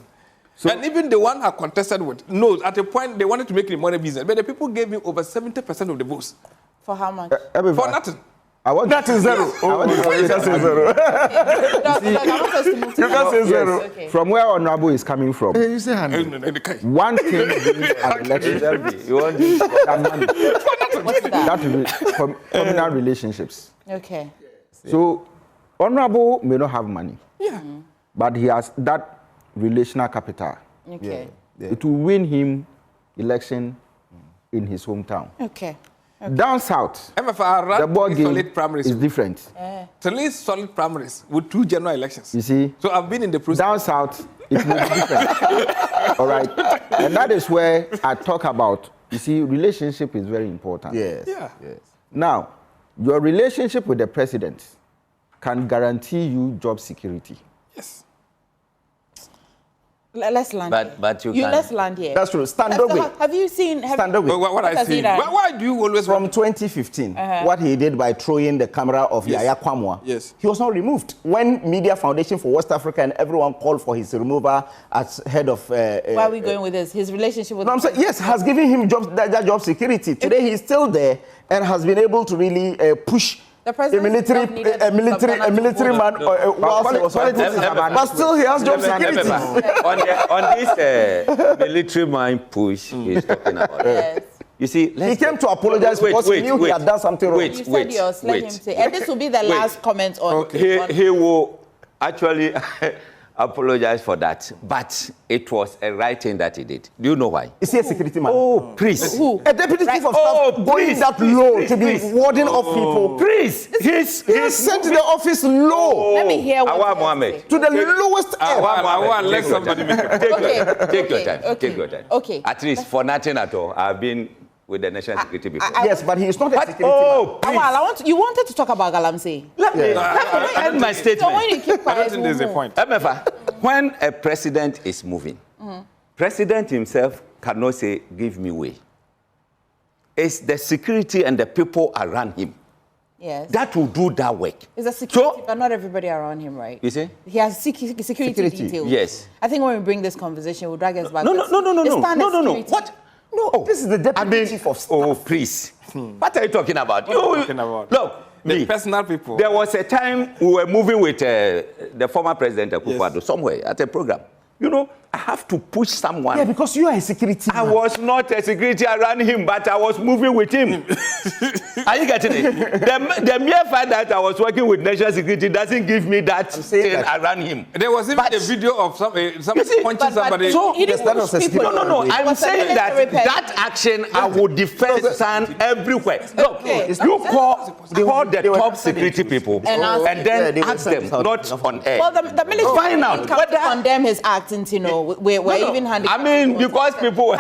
And even the one I contested with knows at a point they wanted to make it money business, but the people gave me over 70% of the votes For how much? for nothing. I want That is zero. I want to You can say zero. I want us to move to You can say Yes. zero. Okay. From where Honorable is coming from. You say 100. One thing during an election, You want this? that money, What's that? that will be communal relationships. Okay. So, Honorable may not have money, Yeah. but he has that relational capital. Okay. It will win him election in his hometown. Okay. Down south, MFR the ball ran game solid primaries. is different. Three solid primaries with 2 general elections. You see, So I've been in the process. down south, it will be different. All right, and that is where I talk about. You see, relationship is very important. Yes. Yeah. Yes. Now, your relationship with the president can guarantee you job security. Yes. Let's land. But here. you can- Let's land here. That's true. Stand away. Have you seen? Stand away. But what I has he see, done? why do you always From 2015, what he did by throwing the camera of Yes. Yaya Kwamwa, Yes. he was not removed. When Media Foundation for West Africa and everyone called for his removal as head of... Where are we going with this? His relationship with. No, I'm saying, yes, has given him that job security. Today he's still there and has been able to really push The a president military man whilst he was politics is about- but still he has job security. on this military mind push he's talking about. Yes. You see, he came to apologize because he knew he had done something wrong. You said yours. Let him say. And this will be the last comment on. He will actually apologize for that, but it was a right thing that he did. Do you know why? Is he a security man? Oh, priest. Who? A deputy chief of staff going that low to be warding off people. Priest. He sent the office low. Let me hear what Awal Mohammed. To the lowest Awal, let somebody make a Take your time. Take your time. Okay. At least for nothing at all, I've been with the national security people. Yes, but he is not a security man. Awal, you wanted to talk about Galamsey. Let me end my statement. So when you keep quiet, I don't think there's a point. When a president is moving, president himself cannot say, give me way. It's the security and the people around him. Yes. That will do that work. It's a security, but not everybody around him, right? You see? He has security details. Yes. I think when we bring this conversation, we'll drag us back. No. What? No, this is the deputy chief of staff. Oh, please. What are you talking about? What are you talking about? Look, the personal people. There was a time we were moving with the former president Akufo-Addo somewhere at a program. You know, I have to push someone. Yeah, because you are a security man. I was not a security around him, but I was moving with him. Are you getting it? The mere fact that I was working with national security doesn't give me that thing around him. There was even a video of some punching somebody. So No. I'm saying that action I would defend stand everywhere. Look, you call the top security people and then ask them, not on air. Well, the military find out come to condemn his acts, you know. We're even handing. I mean, because people.